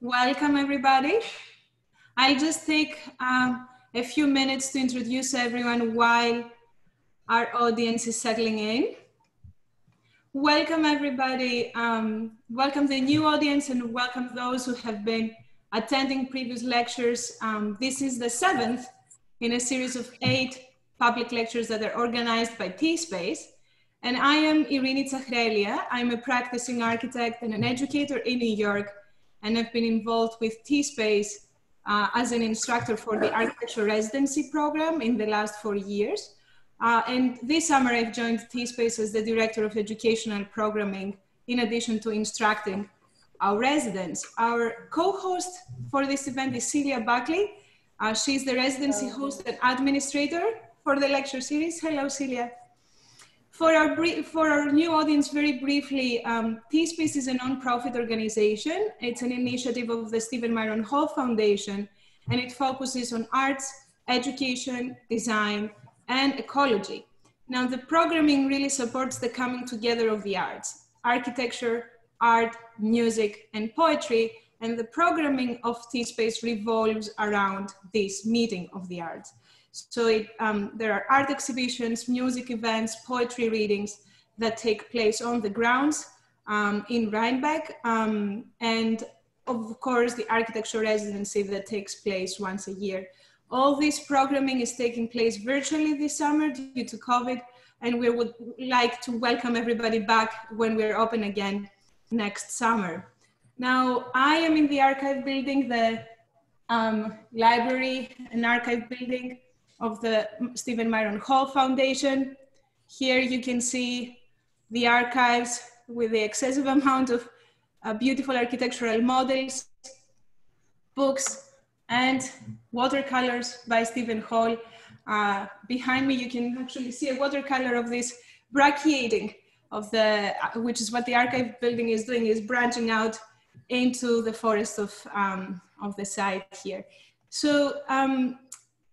Welcome, everybody. I'll just take a few minutes to introduce everyone while our audience is settling in. Welcome, everybody. Welcome the new audience and welcome those who have been attending previous lectures. This is the 7th in a series of 8 public lectures that are organized by T-Space. And I am Irini Tsahrelia. I'm a practicing architect and an educator in New York, and I've been involved with T-Space as an instructor for the architecture residency program in the last 4 years. And this summer I've joined T-Space as the director of educational programming, in addition to instructing our residents. Our co-host for this event is Celia Buckley. She's the residency host and administrator for the lecture series. Hello, Celia. For our new audience, very briefly, T-Space is a nonprofit organization. It's an initiative of the Stephen Myron Hall Foundation, and it focuses on arts, education, design, and ecology. Now, the programming really supports the coming together of the arts, architecture, art, music, and poetry, and the programming of T-Space revolves around this meeting of the arts. So there are art exhibitions, music events, poetry readings that take place on the grounds in Rhinebeck, and of course the architecture residency that takes place once a year. All this programming is taking place virtually this summer due to COVID, and we would like to welcome everybody back when we're open again next summer. Now, I am in the archive building, the library and archive building of the Stephen Myron Hall Foundation. Here you can see the archives with the excessive amount of beautiful architectural models, books, and watercolors by Stephen Hall. Behind me, you can actually see a watercolor of this brachiating of the, which is what the archive building is doing, is branching out into the forest of the site here. So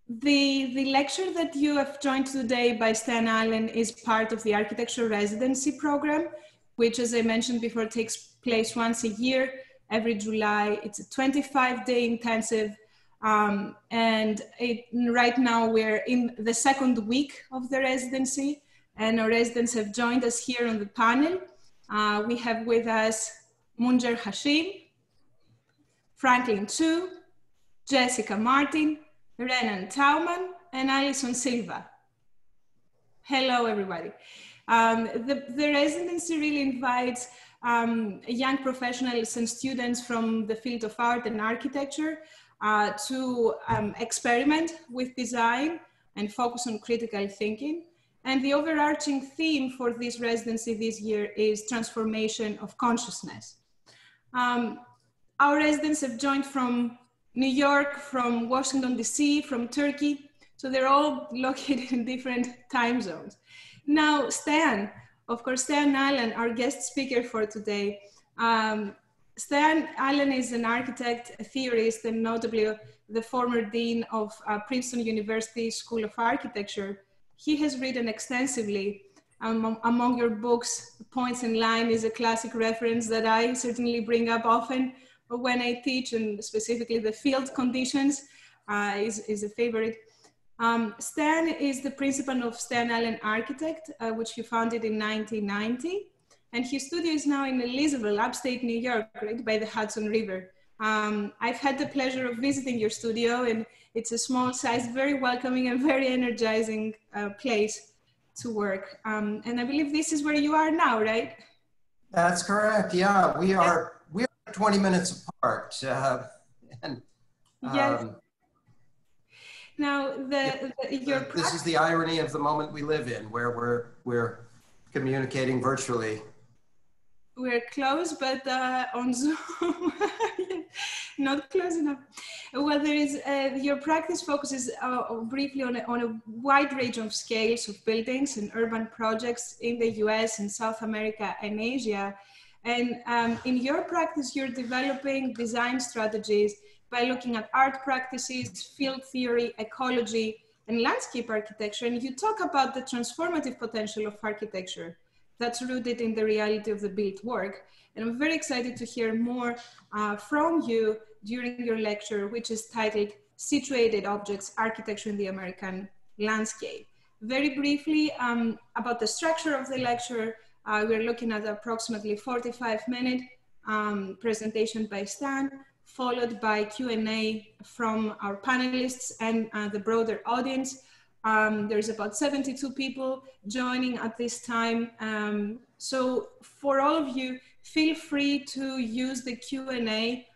the lecture that you have joined today by Stan Allen is part of the architecture residency program, which, as I mentioned before, takes place once a year, every July. It's a 25-day intensive. And right now we're in the 2nd week of the residency, and our residents have joined us here on the panel. We have with us Munjer Hashim, Franklin Chu, Jessica Martin, Renan Tauman, and Alison Silva. Hello, everybody. The residency really invites young professionals and students from the field of art and architecture to experiment with design and focus on critical thinking. And the overarching theme for this residency this year is transformation of consciousness. Our residents have joined from New York, from Washington, D.C., from Turkey. So they're all located in different time zones. Now, Stan, of course, Stan Allen, our guest speaker for today. Stan Allen is an architect, a theorist, and notably the former dean of Princeton University School of Architecture. He has written extensively. Among your books, Points in Line is a classic reference that I certainly bring up often when I teach, and specifically the field conditions is a favorite. Stan is the principal of Stan Allen Architect, which he founded in 1990. And his studio is now in Elizabeth, upstate New York, right by the Hudson River. I've had the pleasure of visiting your studio, and it's a small size, very welcoming and very energizing place to work. And I believe this is where you are now, right? That's correct. Yeah, we are 20 minutes apart. Yes. Now, this is the irony of the moment we live in, where we're communicating virtually. We're close, but on Zoom, not close enough. Well, there is your practice focuses briefly on a wide range of scales of buildings and urban projects in the US and South America and Asia. And in your practice, you're developing design strategies by looking at art practices, field theory, ecology, and landscape architecture. And you talk about the transformative potential of architecture that's rooted in the reality of the built work. And I'm very excited to hear more from you during your lecture, which is titled Situated Objects, Architecture in the American Landscape. Very briefly about the structure of the lecture, we're looking at approximately 45-minute presentation by Stan, followed by Q&A from our panelists and the broader audience. There's about 72 people joining at this time. So for all of you, feel free to use the Q&A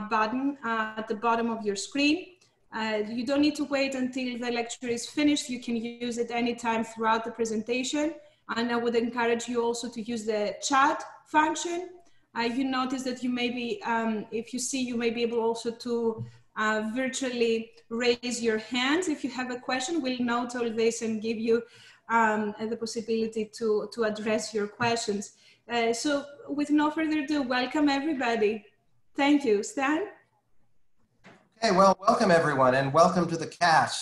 button at the bottom of your screen. You don't need to wait until the lecture is finished. You can use it anytime throughout the presentation. And I would encourage you also to use the chat function. You notice that you may be, if you see, you may be able also to virtually raise your hands. If you have a question, we'll note all this and give you the possibility to address your questions. So with no further ado, welcome everybody. Thank you. Stan? Hey, well, welcome everyone, and welcome to the cat.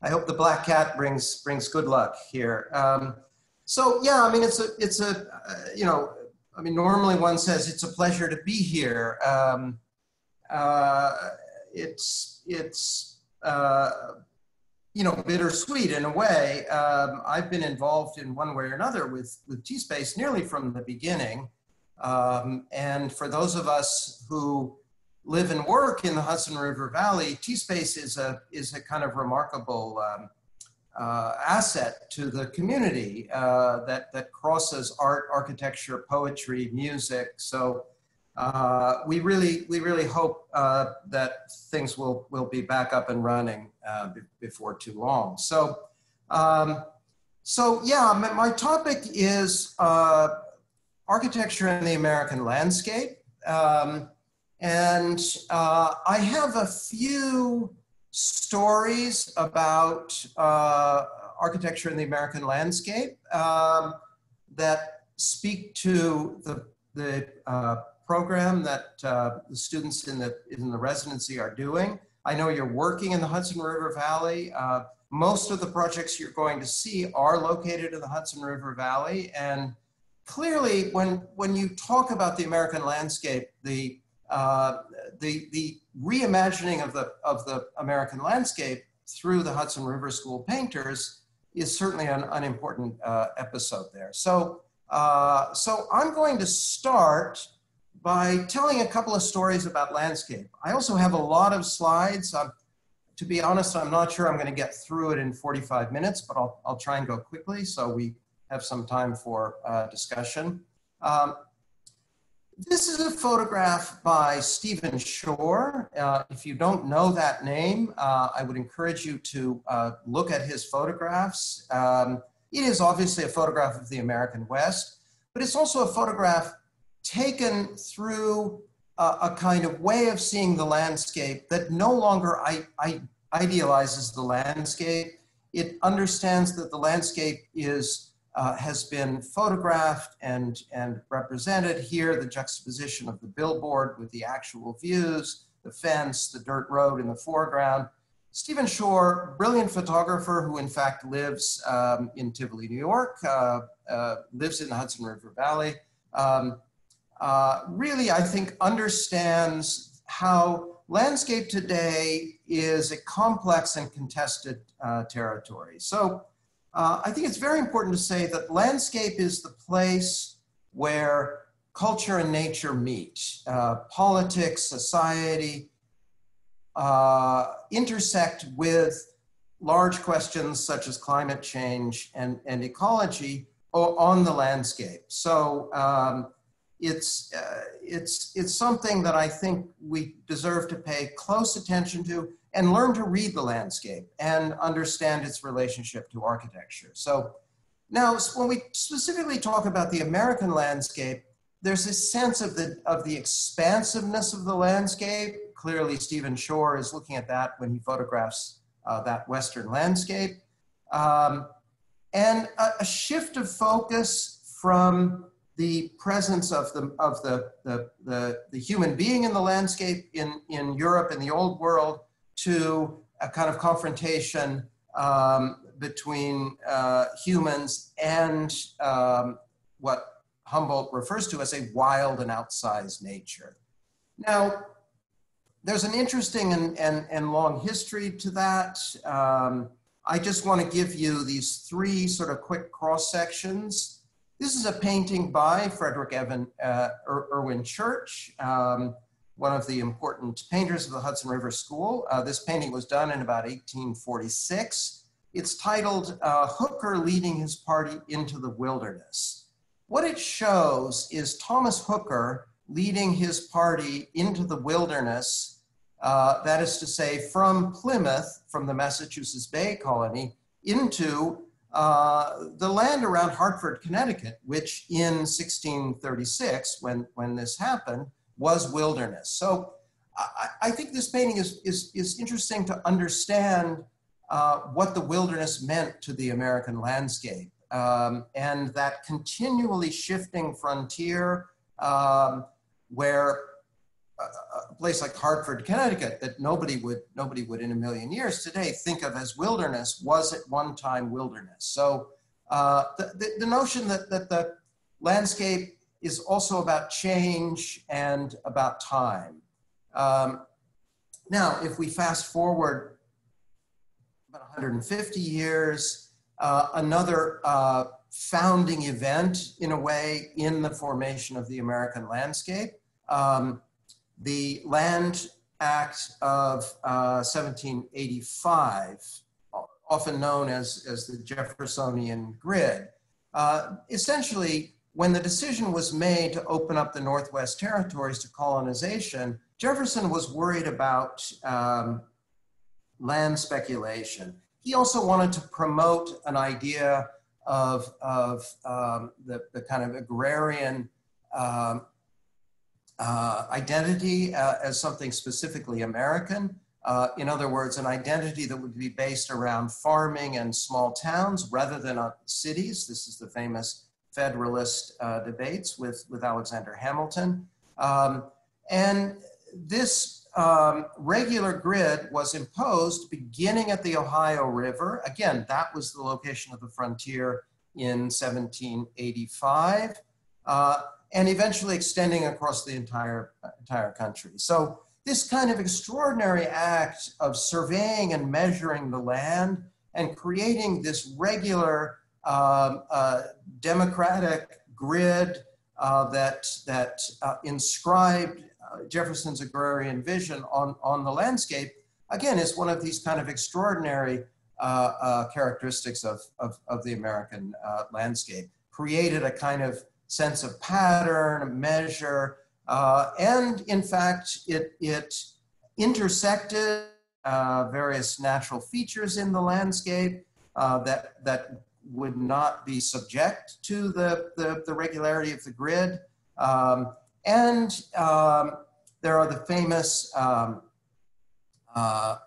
I hope the black cat brings good luck here. So yeah, I mean, you know, I mean, normally one says it's a pleasure to be here. It's you know, bittersweet in a way. I've been involved in one way or another with T-Space nearly from the beginning. And for those of us who live and work in the Hudson River Valley, T-Space is a kind of remarkable asset to the community that crosses art, architecture, poetry, music. So we really hope that things will be back up and running before too long. So yeah, my topic is architecture in the American landscape. And I have a few stories about architecture in the American landscape that speak to the program that the students in the residency are doing. I know you're working in the Hudson River Valley. Most of the projects you're going to see are located in the Hudson River Valley. And clearly, when you talk about the American landscape, the reimagining of the American landscape through the Hudson River School painters is certainly an important episode there. So I'm going to start by telling a couple of stories about landscape. I also have a lot of slides. To be honest, I'm not sure I'm going to get through it in 45 minutes, but I'll try and go quickly so we have some time for discussion. This is a photograph by Stephen Shore. If you don't know that name, I would encourage you to look at his photographs. It is obviously a photograph of the American West, but it's also a photograph taken through a kind of way of seeing the landscape that no longer idealizes the landscape. It understands that the landscape is has been photographed and represented here, the juxtaposition of the billboard with the actual views, the fence, the dirt road in the foreground. Stephen Shore, brilliant photographer who in fact lives in Tivoli, New York, lives in the Hudson River Valley, really, I think, understands how landscape today is a complex and contested territory. So I think it's very important to say that landscape is the place where culture and nature meet. Politics, society intersect with large questions such as climate change and ecology on the landscape. So it's something that I think we deserve to pay close attention to and learn to read the landscape and understand its relationship to architecture. So now, when we specifically talk about the American landscape, there's this sense of the expansiveness of the landscape. Clearly, Stephen Shore is looking at that when he photographs that Western landscape. And a shift of focus from the presence of the human being in the landscape in Europe in the old world to a kind of confrontation between humans and what Humboldt refers to as a wild and outsized nature. Now, there's an interesting and long history to that. I just want to give you these three sort of quick cross sections. This is a painting by Frederick Irwin Church, one of the important painters of the Hudson River School. This painting was done in about 1846. It's titled Hooker Leading His Party into the Wilderness. What it shows is Thomas Hooker leading his party into the wilderness, that is to say, from Plymouth, from the Massachusetts Bay Colony, into the land around Hartford, Connecticut, which in 1636, when this happened, was wilderness. So I think this painting is interesting to understand what the wilderness meant to the American landscape, and that continually shifting frontier where a place like Hartford, Connecticut, that nobody would in a million years today think of as wilderness, was at one time wilderness. So the notion that the landscape is also about change and about time. Now, if we fast forward about 150 years, another founding event, in a way, in the formation of the American landscape, the Land Act of 1785, often known as the Jeffersonian grid. Essentially, when the decision was made to open up the Northwest Territories to colonization, Jefferson was worried about land speculation. He also wanted to promote an idea of the kind of agrarian identity as something specifically American. In other words, an identity that would be based around farming and small towns rather than cities. This is the famous Federalist debates with Alexander Hamilton. And this regular grid was imposed beginning at the Ohio River. Again, that was the location of the frontier in 1785. And eventually extending across the entire country. So this kind of extraordinary act of surveying and measuring the land and creating this regular democratic grid that inscribed Jefferson's agrarian vision on the landscape, again, is one of these kind of extraordinary characteristics of the American landscape. Created a kind of sense of pattern, measure, and in fact, it intersected various natural features in the landscape that would not be subject to the regularity of the grid. And there are the famous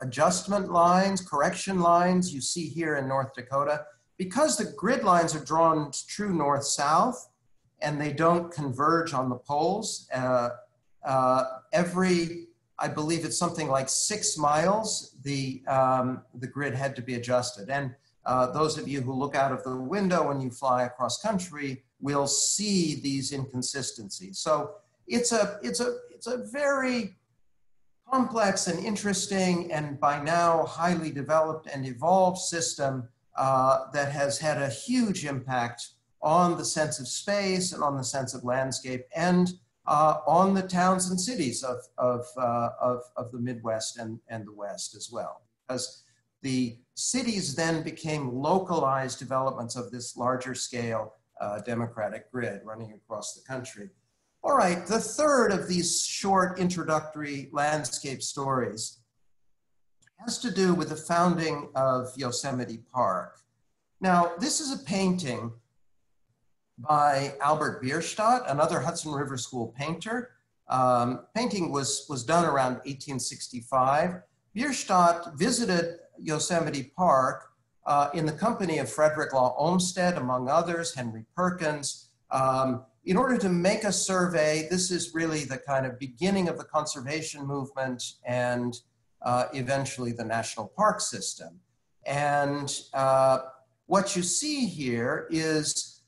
adjustment lines, correction lines you see here in North Dakota. Because the grid lines are drawn true north-south, and they don't converge on the poles. Every, I believe it's something like 6 miles, the grid had to be adjusted. And those of you who look out of the window when you fly across country will see these inconsistencies. So it's a very complex and interesting and by now highly developed and evolved system that has had a huge impact on the sense of space and on the sense of landscape and on the towns and cities of the Midwest and the West as well. Because the cities then became localized developments of this larger scale democratic grid running across the country. All right, the third of these short introductory landscape stories has to do with the founding of Yosemite Park. Now, this is a painting by Albert Bierstadt, another Hudson River School painter. Painting was done around 1865. Bierstadt visited Yosemite Park in the company of Frederick Law Olmsted, among others, Henry Perkins, in order to make a survey. This is really the kind of beginning of the conservation movement and eventually the national park system. And what you see here is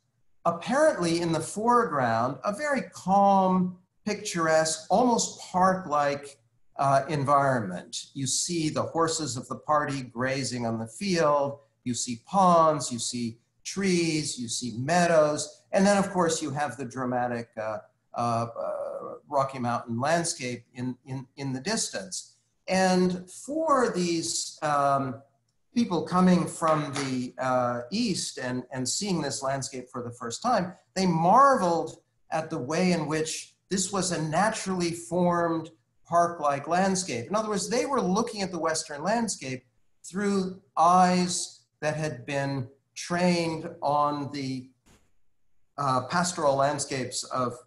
apparently in the foreground, a very calm, picturesque, almost park-like environment. You see the horses of the party grazing on the field, you see ponds, you see trees, you see meadows, and then of course you have the dramatic Rocky Mountain landscape in the distance. And for these people coming from the east and seeing this landscape for the first time, they marveled at the way in which this was a naturally formed park-like landscape. In other words, they were looking at the Western landscape through eyes that had been trained on the pastoral landscapes of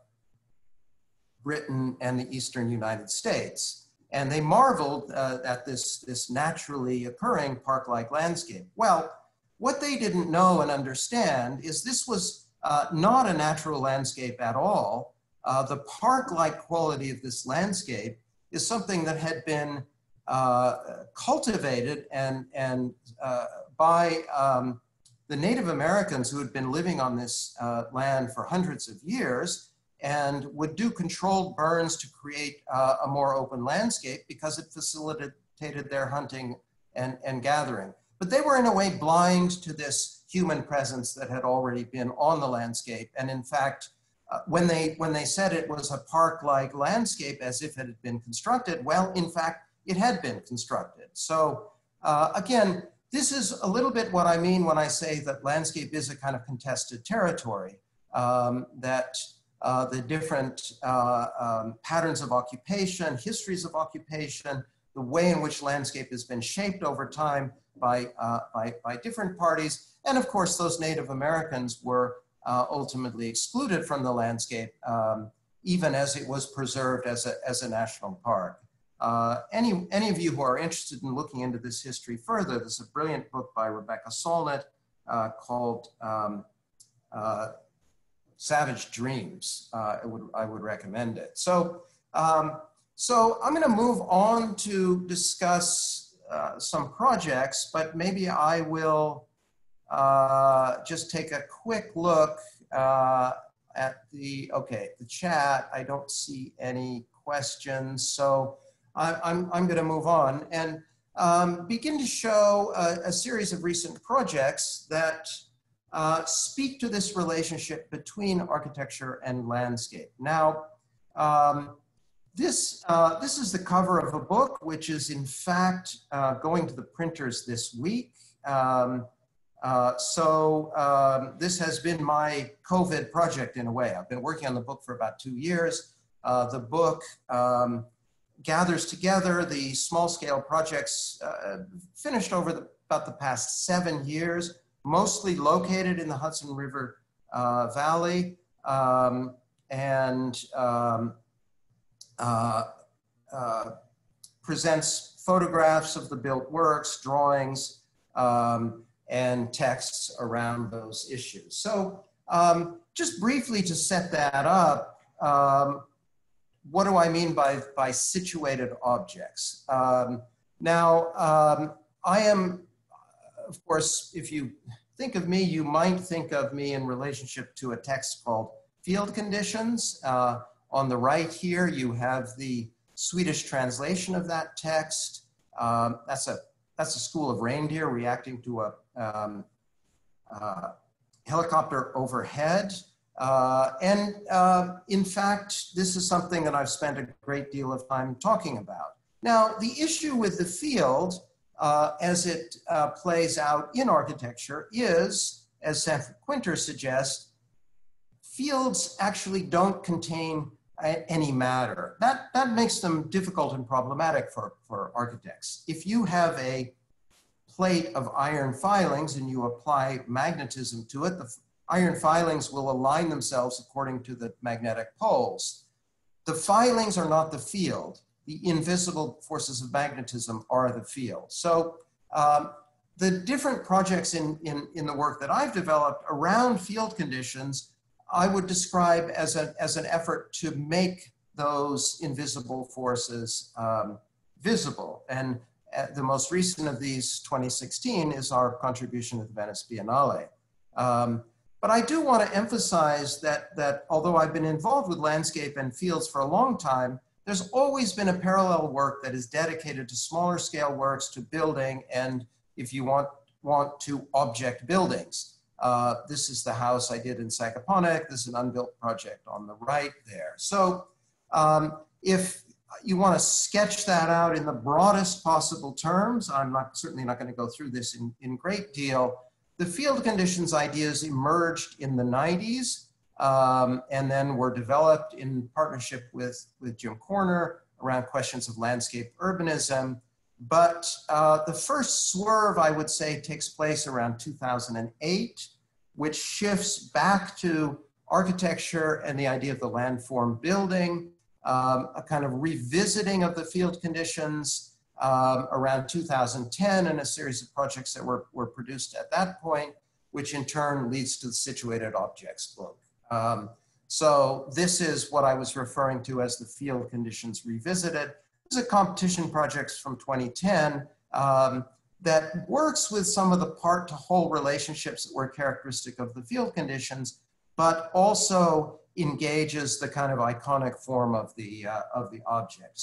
Britain and the Eastern United States. And they marveled at this naturally occurring park-like landscape. Well, what they didn't know and understand is this was not a natural landscape at all. The park-like quality of this landscape is something that had been cultivated and by the Native Americans who had been living on this land for hundreds of years and would do controlled burns to create a more open landscape because it facilitated their hunting and gathering. But they were in a way blind to this human presence that had already been on the landscape. And in fact, when they said it was a park-like landscape as if it had been constructed, well, in fact, it had been constructed. So again, this is a little bit what I mean when I say that landscape is a kind of contested territory, that the different patterns of occupation, histories of occupation, the way in which landscape has been shaped over time by different parties. And of course, those Native Americans were ultimately excluded from the landscape, even as it was preserved as a national park. Any of you who are interested in looking into this history further, there's a brilliant book by Rebecca Solnit called Savage Dreams. I would recommend it. So I'm going to move on to discuss some projects, but maybe I will just take a quick look at the chat. I don't see any questions, so I'm going to move on and begin to show a series of recent projects that speak to this relationship between architecture and landscape. Now, this is the cover of a book, which is in fact going to the printers this week. This has been my COVID project in a way. I've been working on the book for about 2 years. The book gathers together the small-scale projects finished over about the past 7 years, mostly located in the Hudson River Valley, and presents photographs of the built works, drawings, and texts around those issues. So just briefly to set that up, what do I mean by situated objects? I am, of course, if you think of me, you might think of me in relationship to a text called Field Conditions. On the right here, you have the Swedish translation of that text. That's a school of reindeer reacting to a helicopter overhead. In fact, this is something that I've spent a great deal of time talking about. Now, the issue with the field, as it plays out in architecture is, as Sanford Quinter suggests, fields actually don't contain any matter. That makes them difficult and problematic for architects. If you have a plate of iron filings and you apply magnetism to it, the iron filings will align themselves according to the magnetic poles. The filings are not the field. The invisible forces of magnetism are the field. So the different projects in the work that I've developed around field conditions, I would describe as an effort to make those invisible forces visible. And the most recent of these, 2016, is our contribution to the Venice Biennale. But I do want to emphasize that although I've been involved with landscape and fields for a long time, there's always been a parallel work that is dedicated to smaller scale works, to building, and if you want to object buildings. This is the house I did in Sagaponack. This is an unbuilt project on the right there. So if you want to sketch that out in the broadest possible terms, I'm certainly not going to go through this in great deal. The field conditions ideas emerged in the 90s and then were developed in partnership with Jim Corner around questions of landscape urbanism. But the first swerve, I would say, takes place around 2008, which shifts back to architecture and the idea of the landform building, a kind of revisiting of the field conditions around 2010, and a series of projects that were produced at that point, which in turn leads to the Situated Objects book. So this is what I was referring to as the field conditions revisited. This is a competition project from 2010 that works with some of the part to whole relationships that were characteristic of the field conditions, but also engages the kind of iconic form of the object.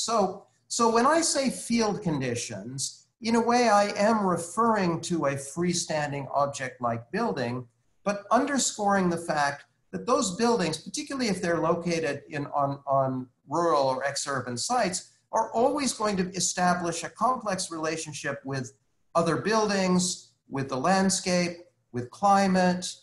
So when I say field conditions, in a way I am referring to a freestanding object-like building, but underscoring the fact that those buildings, particularly if they're located on rural or ex-urban sites, are always going to establish a complex relationship with other buildings, with the landscape, with climate,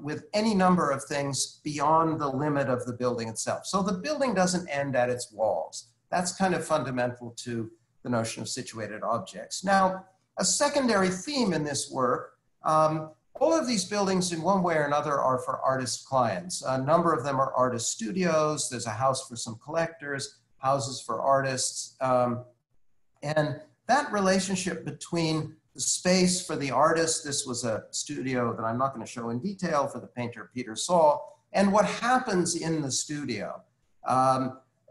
with any number of things beyond the limit of the building itself. So the building doesn't end at its walls. That's kind of fundamental to the notion of situated objects. Now, a secondary theme in this work, all of these buildings in one way or another are for artist clients. A number of them are artist studios. There's a house for some collectors, houses for artists. And that relationship between the space for the artist, this was a studio that I'm not going to show in detail, for the painter Peter Saul, and what happens in the studio.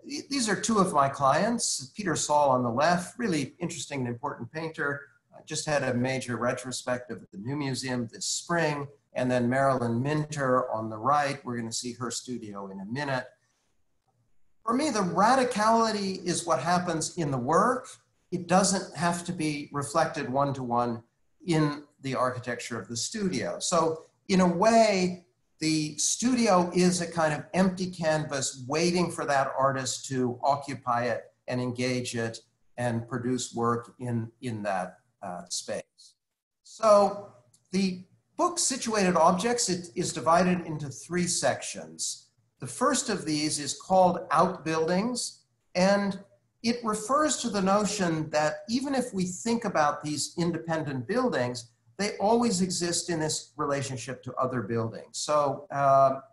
These are two of my clients. Peter Saul on the left, really interesting and important painter. I just had a major retrospective at the New Museum this spring. And then Marilyn Minter on the right. We're going to see her studio in a minute. For me, the radicality is what happens in the work. It doesn't have to be reflected one-to-one in the architecture of the studio. So in a way, the studio is a kind of empty canvas waiting for that artist to occupy it and engage it and produce work in that space. So the book Situated Objects is divided into three sections. The first of these is called Outbuildings, and it refers to the notion that even if we think about these independent buildings, they always exist in this relationship to other buildings. So to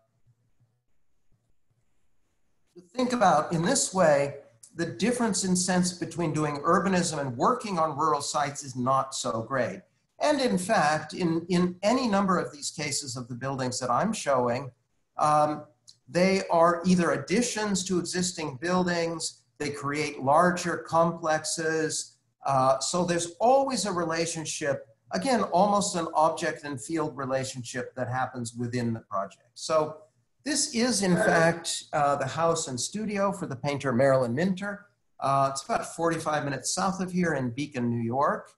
think about in this way, the difference in sense between doing urbanism and working on rural sites is not so great. And in fact, in any number of these cases of the buildings that I'm showing, they are either additions to existing buildings, they create larger complexes. So there's always a relationship, again, almost an object and field relationship that happens within the project. So this is, in fact, the house and studio for the painter Marilyn Minter. It's about 45 minutes south of here in Beacon, New York.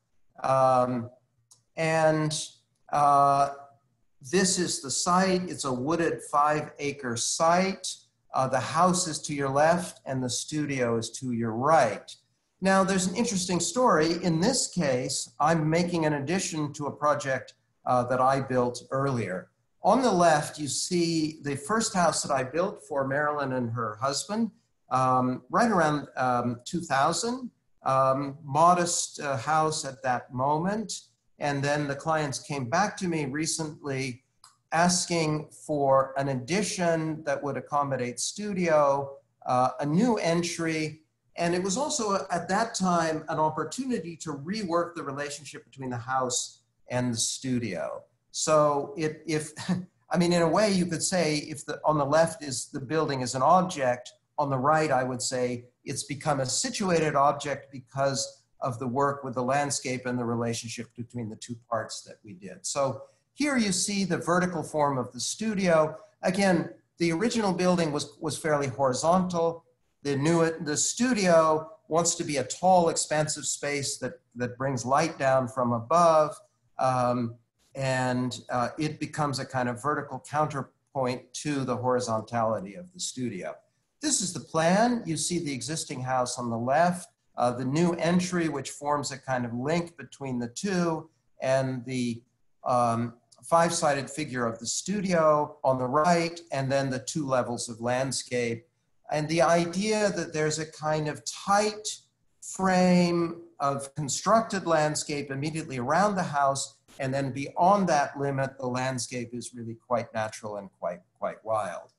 This is the site. It's a wooded 5-acre site. The house is to your left and the studio is to your right. Now, there's an interesting story. In this case, I'm making an addition to a project that I built earlier. On the left, you see the first house that I built for Marilyn and her husband, right around 2000. Modest house at that moment. And then the clients came back to me recently asking for an addition that would accommodate studio, a new entry. And it was also at that time an opportunity to rework the relationship between the house and the studio. So I mean, in a way you could say if on the left is the building is an object, on the right, I would say it's become a situated object because of the work with the landscape and the relationship between the two parts that we did. So Here you see the vertical form of the studio. Again, the original building was fairly horizontal. The studio wants to be a tall, expansive space that brings light down from above. It becomes a kind of vertical counterpoint to the horizontality of the studio. This is the plan. You see the existing house on the left, the new entry, which forms a kind of link between the two, and the five-sided figure of the studio on the right, and then the two levels of landscape. And the idea that there's a kind of tight frame of constructed landscape immediately around the house, and then beyond that limit, the landscape is really quite natural and quite wild.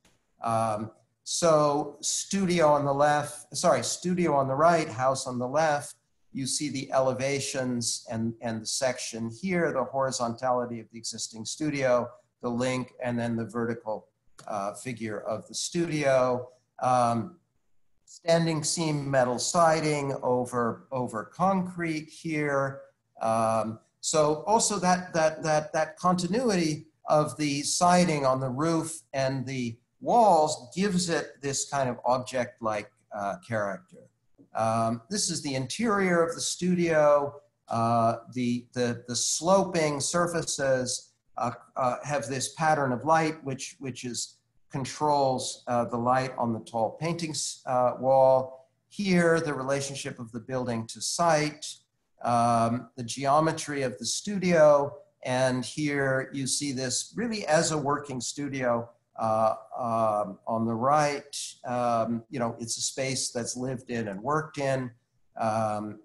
So studio on the left, studio on the right, house on the left. You see the elevations and the section here, the horizontality of the existing studio, the link, and then the vertical figure of the studio. Standing seam metal siding over concrete here. So also that continuity of the siding on the roof and the walls gives it this kind of object-like character. This is the interior of the studio. The sloping surfaces have this pattern of light, which controls the light on the tall paintings wall. Here, the relationship of the building to site, the geometry of the studio, and here you see this really as a working studio on the right. It's a space that's lived in and worked in.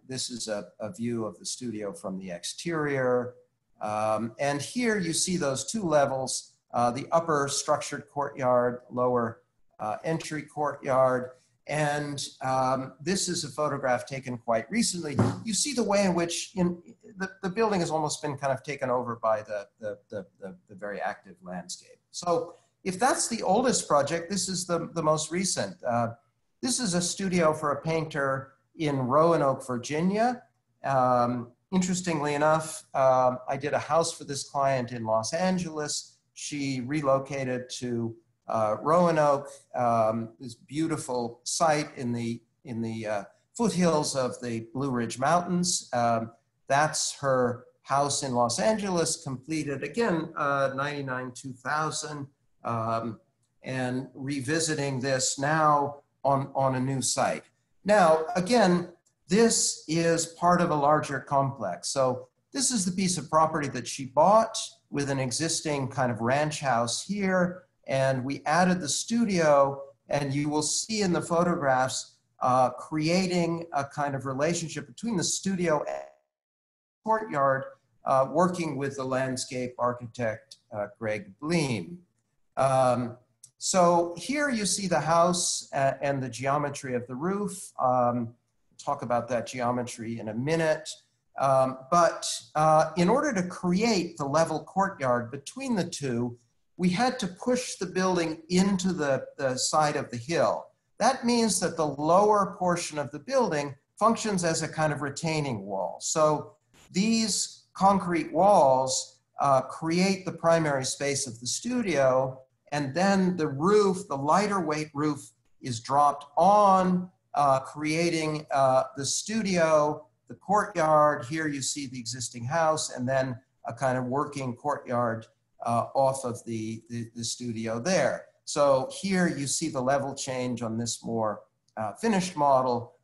This is a view of the studio from the exterior. And here you see those two levels, the upper structured courtyard, lower entry courtyard. And this is a photograph taken quite recently. You see the way in which the building has almost been kind of taken over by the very active landscape. So if that's the oldest project, this is the most recent. This is a studio for a painter in Roanoke, Virginia. Interestingly enough, I did a house for this client in Los Angeles. She relocated to Roanoke, this beautiful site in the foothills of the Blue Ridge Mountains. That's her house in Los Angeles, completed again, 99, 2000, and revisiting this now on a new site. Now, again, this is part of a larger complex. So this is the piece of property that she bought with an existing kind of ranch house here. And we added the studio, and you will see in the photographs creating a kind of relationship between the studio and the courtyard, working with the landscape architect, Greg Bleem. So here you see the house and the geometry of the roof. Talk about that geometry in a minute. But in order to create the level courtyard between the two, we had to push the building into the side of the hill. That means that the lower portion of the building functions as a kind of retaining wall. So these concrete walls create the primary space of the studio, and then the roof, the lighter weight roof, is dropped on, creating the studio, the courtyard. Here you see the existing house, and then a kind of working courtyard off of the studio there. So here you see the level change on this more finished model,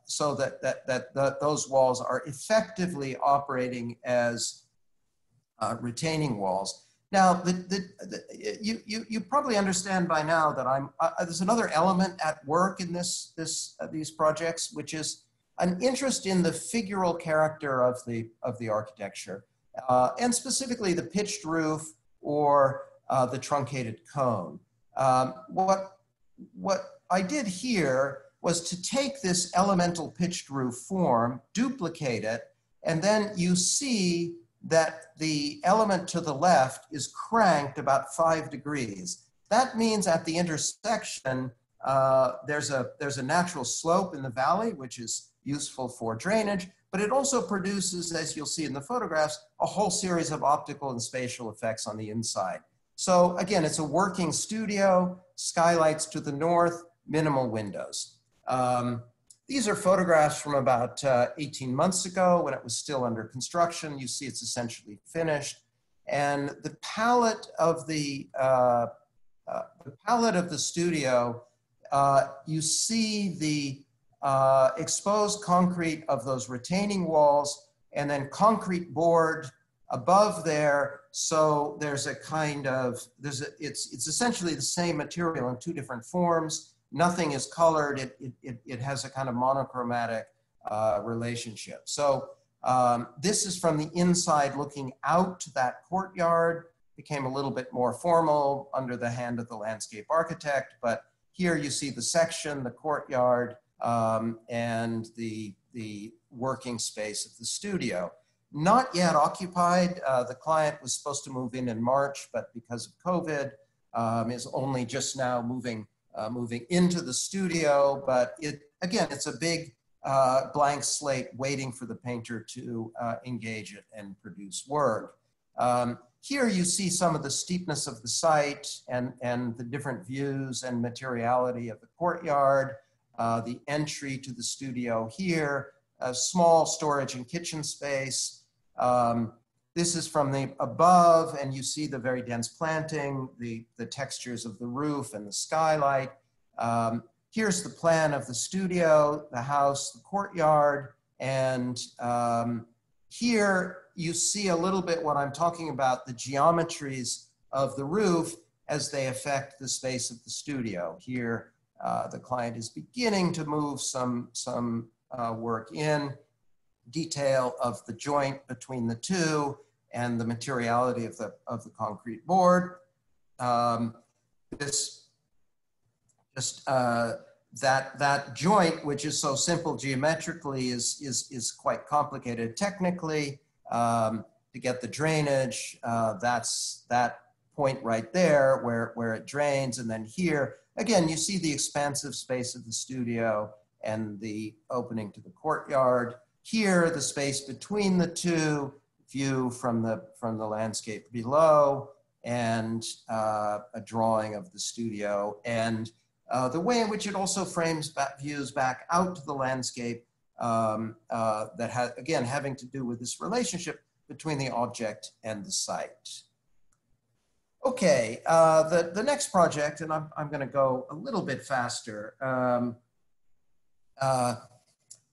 so that those walls are effectively operating as retaining walls. Now, you probably understand by now that there's another element at work in these projects, which is an interest in the figural character of the architecture, and specifically the pitched roof or the truncated cone. What I did here was to take this elemental pitched roof form, duplicate it, and then you see that the element to the left is cranked about 5 degrees. That means at the intersection, there's a natural slope in the valley, which is useful for drainage, but it also produces, as you'll see in the photographs, a whole series of optical and spatial effects on the inside. So again, it's a working studio, skylights to the north, minimal windows. These are photographs from about 18 months ago when it was still under construction. You see it's essentially finished. And the palette of the studio, you see the exposed concrete of those retaining walls and then concrete board above there. So there's a kind of, it's essentially the same material in two different forms. Nothing is colored. It has a kind of monochromatic relationship. So this is from the inside looking out to that courtyard. Became a little bit more formal under the hand of the landscape architect, but here you see the section, the courtyard, and the working space of the studio. Not yet occupied. The client was supposed to move in March, but because of COVID, is only just now moving into the studio. But again, it's a big blank slate waiting for the painter to engage it and produce work. Here you see some of the steepness of the site and the different views and materiality of the courtyard, the entry to the studio here, a small storage and kitchen space. This is from the above, and you see the very dense planting, the textures of the roof and the skylight. Here's the plan of the studio, the house, the courtyard, and here you see a little bit what I'm talking about, the geometries of the roof as they affect the space of the studio. Here, the client is beginning to move some work in, detail of the joint between the two and the materiality of the concrete board. That joint, which is so simple geometrically, is quite complicated technically. To get the drainage, that's that point right there where it drains. And then here, again, you see the expansive space of the studio and the opening to the courtyard. Here, the space between the two, view from the landscape below, and a drawing of the studio, and the way in which it also frames views back out to the landscape that has, again, having to do with this relationship between the object and the site. Okay, the next project, and I'm going to go a little bit faster,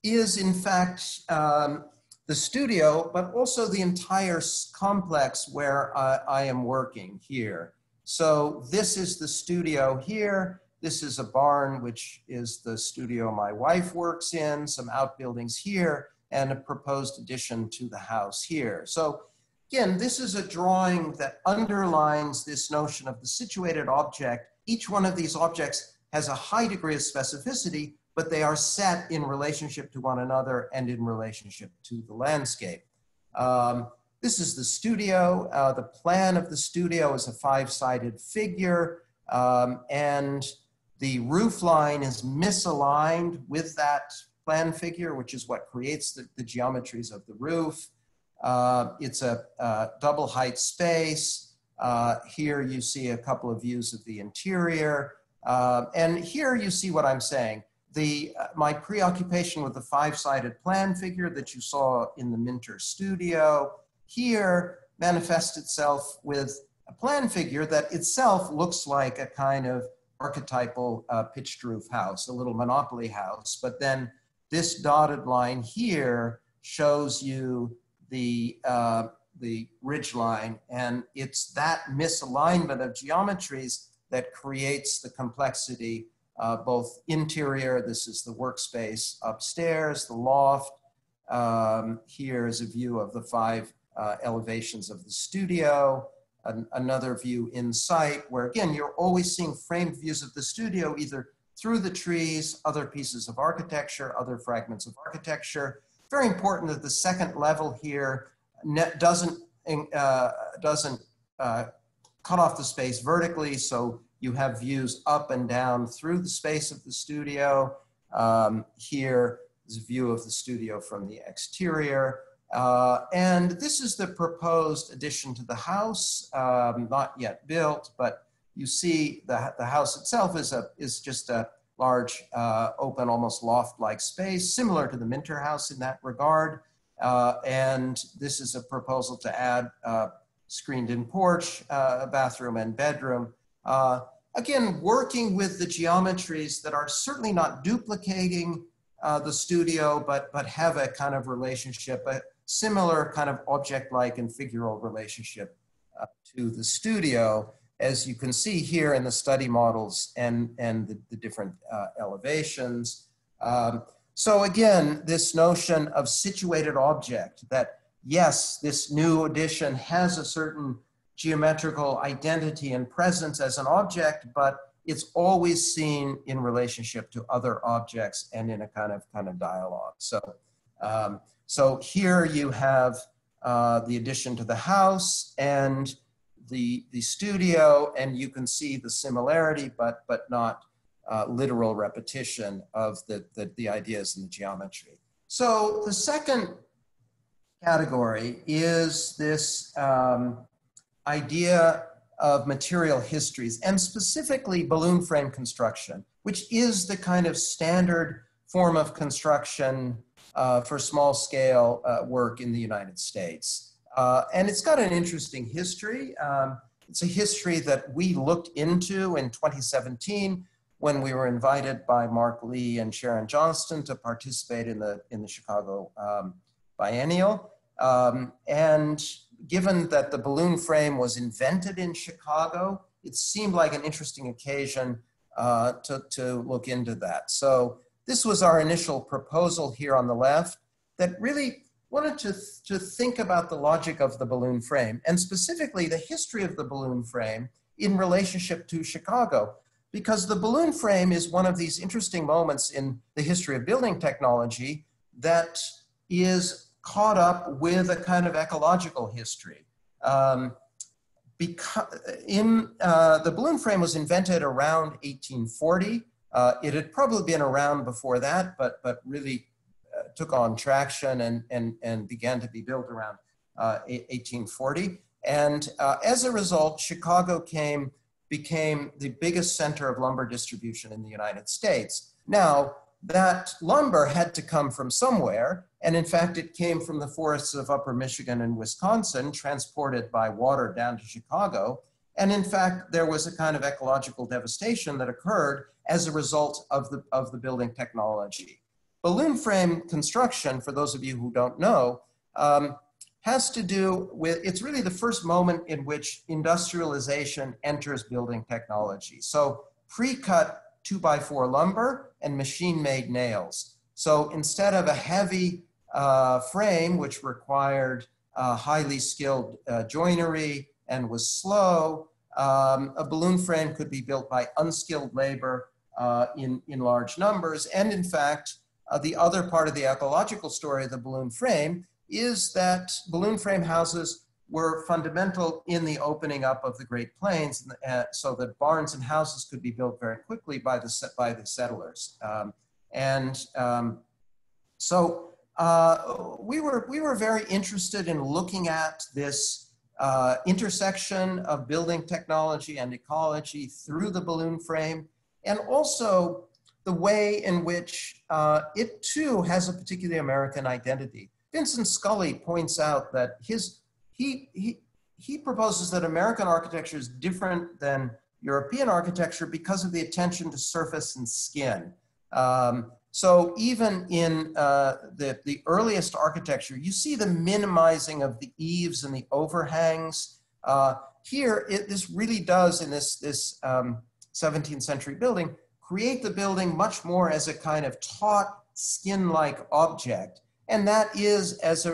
is in fact the studio, but also the entire complex where I am working here. So this is the studio here. This is a barn, which is the studio my wife works in, some outbuildings here, and a proposed addition to the house here. So again, this is a drawing that underlines this notion of the situated object. Each one of these objects has a high degree of specificity, but they are set in relationship to one another and in relationship to the landscape. This is the studio. The plan of the studio is a five-sided figure, and the roof line is misaligned with that plan figure, which is what creates the geometries of the roof. It's a double height space. Here you see a couple of views of the interior. And here you see what I'm saying. My preoccupation with the five-sided plan figure that you saw in the Minter studio here manifests itself with a plan figure that itself looks like a kind of archetypal pitched roof house, a little monopoly house. But then this dotted line here shows you the ridge line, and it's that misalignment of geometries that creates the complexity, both interior. This is the workspace upstairs, the loft. Here is a view of the five elevations of the studio. Another view in sight where, again, you're always seeing framed views of the studio, either through the trees, other pieces of architecture, other fragments of architecture. Very important that the second level here doesn't cut off the space vertically, so you have views up and down through the space of the studio. Here This is a view of the studio from the exterior. And this is the proposed addition to the house, not yet built, but you see the house itself is just a large, open, almost loft-like space, similar to the Minter House in that regard. And this is a proposal to add screened-in porch, a bathroom and bedroom. Again, working with the geometries that are certainly not duplicating the studio, but have a kind of relationship, a similar kind of object-like and figural relationship to the studio, as you can see here in the study models and the different elevations. So again, this notion of situated object, that yes, this new addition has a certain geometrical identity and presence as an object, but it's always seen in relationship to other objects and in a kind of dialogue. So here you have the addition to the house and the studio, and you can see the similarity, but not literal repetition of the ideas and the geometry. So the second category is this idea of material histories, and specifically balloon frame construction, which is the kind of standard form of construction for small scale work in the United States. And it's got an interesting history. It's a history that we looked into in 2017 when we were invited by Mark Lee and Sharon Johnston to participate in the Chicago Biennial. And given that the balloon frame was invented in Chicago, it seemed like an interesting occasion to look into that. So this was our initial proposal here on the left that really wanted to think about the logic of the balloon frame, and specifically the history of the balloon frame in relationship to Chicago, because the balloon frame is one of these interesting moments in the history of building technology that is caught up with a kind of ecological history. Because the balloon frame was invented around 1840. It had probably been around before that, but really took on traction and began to be built around 1840. And as a result, Chicago became the biggest center of lumber distribution in the United States. Now, that lumber had to come from somewhere, and in fact, it came from the forests of Upper Michigan and Wisconsin, transported by water down to Chicago. And in fact, there was a kind of ecological devastation that occurred as a result of the building technology. Balloon frame construction, for those of you who don't know, has to do with, it's really the first moment in which industrialization enters building technology. So pre-cut 2x4 lumber and machine-made nails. So instead of a heavy frame, which required highly skilled joinery and was slow, a balloon frame could be built by unskilled labor in large numbers. And in fact, the other part of the ecological story of the balloon frame is that balloon frame houses were fundamental in the opening up of the Great Plains, so that barns and houses could be built very quickly by the settlers. So we were very interested in looking at this intersection of building technology and ecology through the balloon frame, and also the way in which it too has a particularly American identity. Vincent Scully points out that he proposes that American architecture is different than European architecture because of the attention to surface and skin. So even in the earliest architecture, you see the minimizing of the eaves and the overhangs. Here, this really does, in this 17th century building, create the building much more as a kind of taut, skin-like object. And that is, as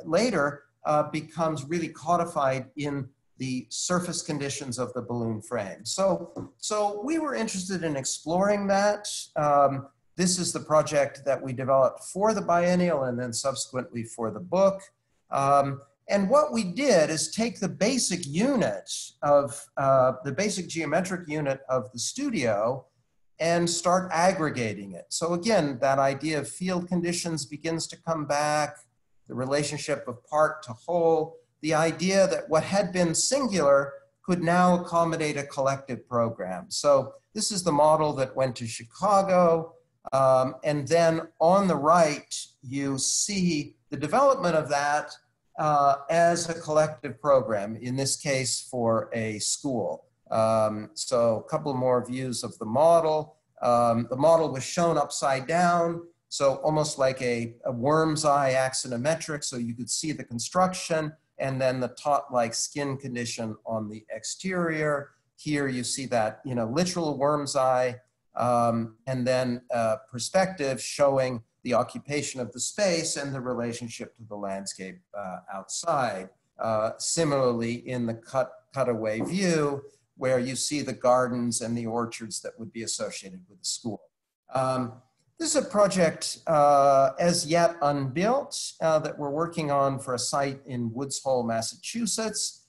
later, becomes really codified in the surface conditions of the balloon frame. So we were interested in exploring that. This is the project that we developed for the biennial and then subsequently for the book. And what we did is take the basic unit of, the basic geometric unit of the studio and start aggregating it. So again, that idea of field conditions begins to come back, the relationship of part to whole, the idea that what had been singular could now accommodate a collective program. So this is the model that went to Chicago. And then on the right, you see the development of that as a collective program, in this case for a school. So a couple more views of the model. The model was shown upside down, so almost like a worm's eye axonometric, so you could see the construction and then the taut-like skin condition on the exterior. Here you see that, literal worm's eye, and then perspective showing the occupation of the space and the relationship to the landscape outside. Similarly, in the cutaway view, where you see the gardens and the orchards that would be associated with the school. This is a project as yet unbuilt that we're working on for a site in Woods Hole, Massachusetts.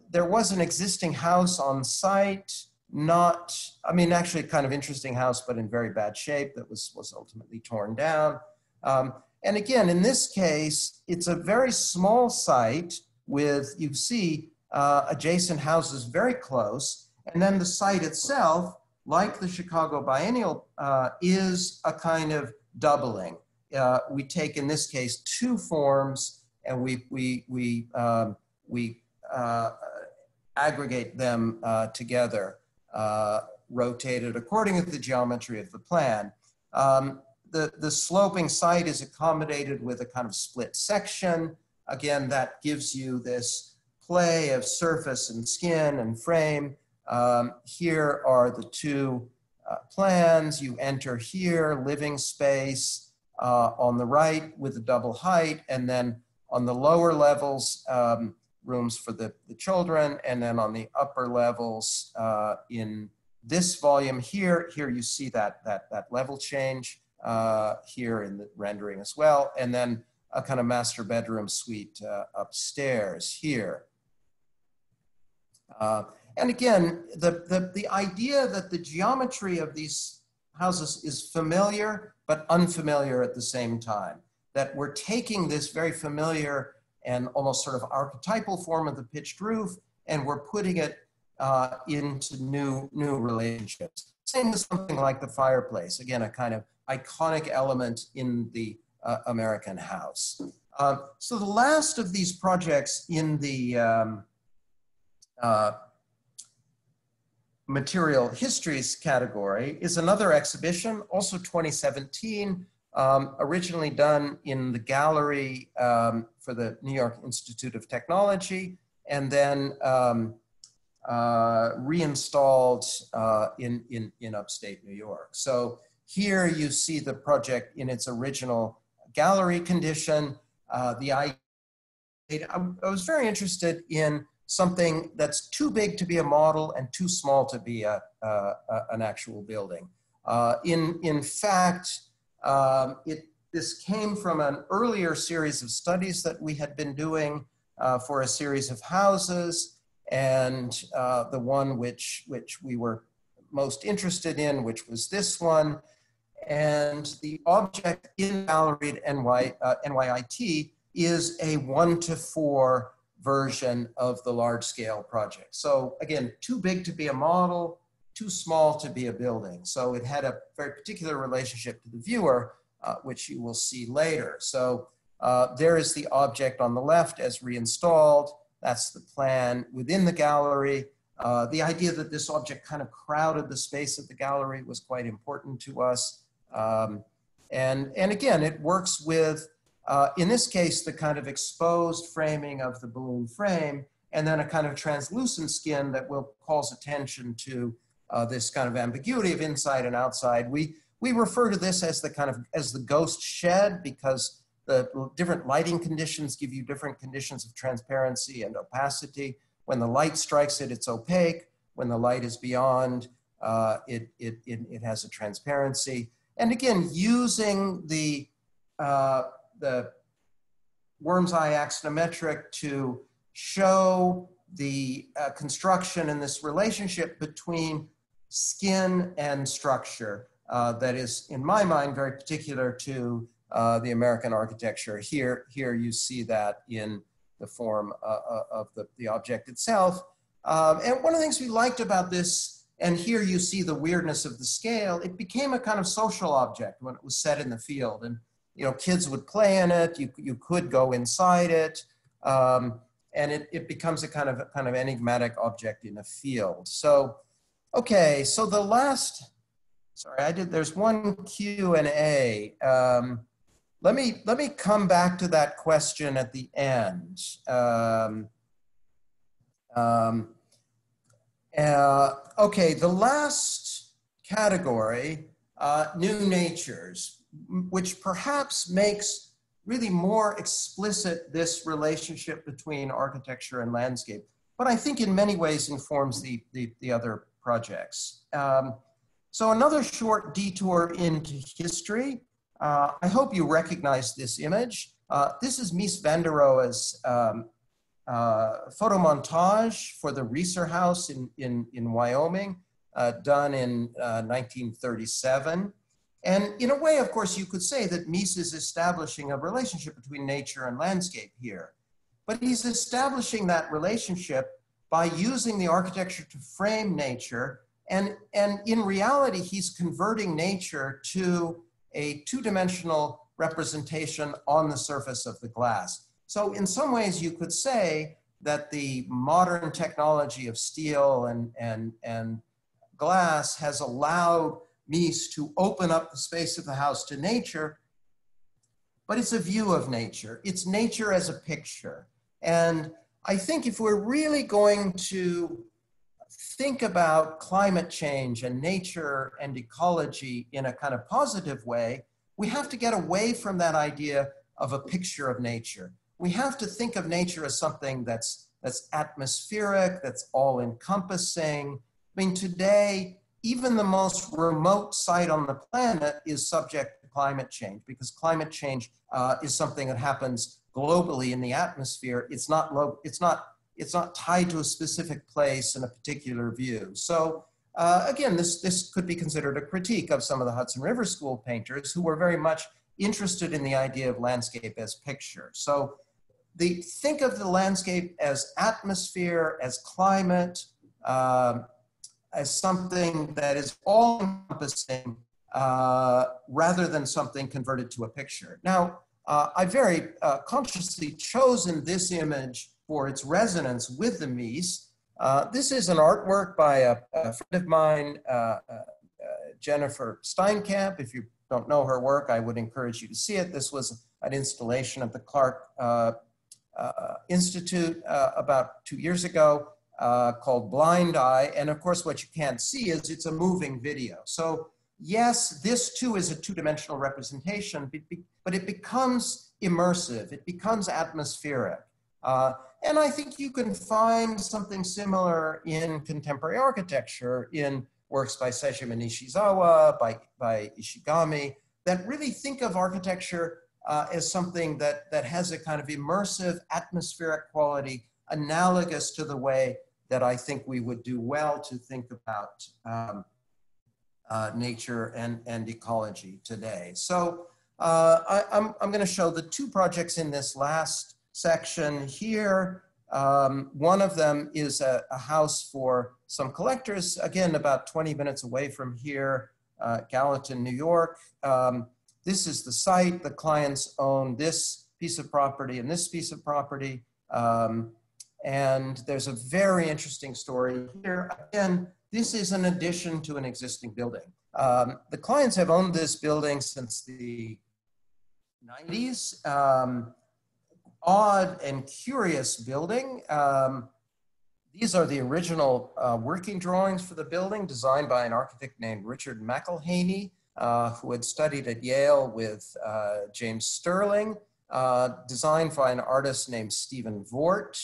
There was an existing house on site, actually kind of interesting house, but in very bad shape that was ultimately torn down. And again, in this case, it's a very small site with, you see, adjacent houses very close. And then the site itself, like the Chicago Biennial, is a kind of doubling. We take, in this case, two forms and we aggregate them together, rotated according to the geometry of the plan. The sloping site is accommodated with a kind of split section. Again, that gives you this play of surface and skin and frame. Here are the two plans. You enter here, living space on the right with a double height, and then on the lower levels, rooms for the children, and then on the upper levels in this volume here you see that level change here in the rendering as well, and then a kind of master bedroom suite upstairs here. And again, the idea that the geometry of these houses is familiar but unfamiliar at the same time, that we're taking this very familiar and almost sort of archetypal form of the pitched roof, and we're putting it into new relationships. Same as something like the fireplace, again, a kind of iconic element in the American house. So the last of these projects in the material histories category is another exhibition, also 2017, originally done in the gallery for the New York Institute of Technology, and then reinstalled in upstate New York. So here you see the project in its original gallery condition. I was very interested in something that's too big to be a model and too small to be an actual building. In fact, this came from an earlier series of studies that we had been doing for a series of houses, and the one which we were most interested in, which was this one. And the object in gallery at NYIT is a 1:4 version of the large scale project. So again, too big to be a model, too small to be a building. So it had a very particular relationship to the viewer, which you will see later. So there is the object on the left as reinstalled. That's the plan within the gallery. The idea that this object kind of crowded the space of the gallery was quite important to us. And again, it works with, in this case, the kind of exposed framing of the balloon frame, and then a kind of translucent skin that calls attention to this kind of ambiguity of inside and outside. We refer to this as the ghost shed, because the different lighting conditions give you different conditions of transparency and opacity. When the light strikes it, it's opaque. When the light is beyond, it has a transparency. And again, using the worm's eye axonometric to show the construction and this relationship between skin and structure that is, in my mind, very particular to the American architecture. Here you see that in the form of the object itself. And one of the things we liked about this, and here you see the weirdness of the scale, it became a kind of social object when it was set in the field. And kids would play in it, you could go inside it, and it becomes a kind of enigmatic object in a field. So, okay, so the last, there's one Q&A. Let me come back to that question at the end. Okay, the last category, new natures, which perhaps makes really more explicit this relationship between architecture and landscape, but I think in many ways informs the other projects. So another short detour into history. I hope you recognize this image. This is Mies van der Rohe's photo montage for the Reeser house in Wyoming, done in 1937. And in a way, of course, you could say that Mies is establishing a relationship between nature and landscape here. But he's establishing that relationship by using the architecture to frame nature. And in reality, he's converting nature to a two-dimensional representation on the surface of the glass. So in some ways, you could say that the modern technology of steel and glass has allowed Mies to open up the space of the house to nature, but it's a view of nature. It's nature as a picture. And I think if we're really going to think about climate change and nature and ecology in a kind of positive way, we have to get away from that idea of a picture of nature. We have to think of nature as something that's atmospheric, that's all-encompassing. I mean, today, even the most remote site on the planet is subject to climate change, because climate change is something that happens globally in the atmosphere. It's not tied to a specific place in a particular view. So again, this could be considered a critique of some of the Hudson River School painters who were very much interested in the idea of landscape as picture. So think of the landscape as atmosphere, as climate, as something that is all-encompassing rather than something converted to a picture. Now, I very consciously chosen this image for its resonance with the Mies. This is an artwork by a friend of mine, Jennifer Steinkamp. If you don't know her work, I would encourage you to see it. This was an installation at the Clark Institute about 2 years ago called Blind Eye. And of course, what you can't see is it's a moving video. So yes, this too is a two-dimensional representation, but it becomes immersive. It becomes atmospheric. And I think you can find something similar in contemporary architecture, in works by Sejima Nishizawa, by Ishigami, that really think of architecture as something that has a kind of immersive atmospheric quality, analogous to the way that I think we would do well to think about nature and ecology today. So I'm going to show the two projects in this last section here. One of them is a house for some collectors, again, about 20 minutes away from here, Gallatin, New York. This is the site. The clients own this piece of property and this piece of property. And there's a very interesting story here. Again, this is an addition to an existing building. The clients have owned this building since the 90s. Odd and curious building. These are the original working drawings for the building, designed by an architect named Richard McElhaney, who had studied at Yale with James Sterling, designed by an artist named Stephen Vort.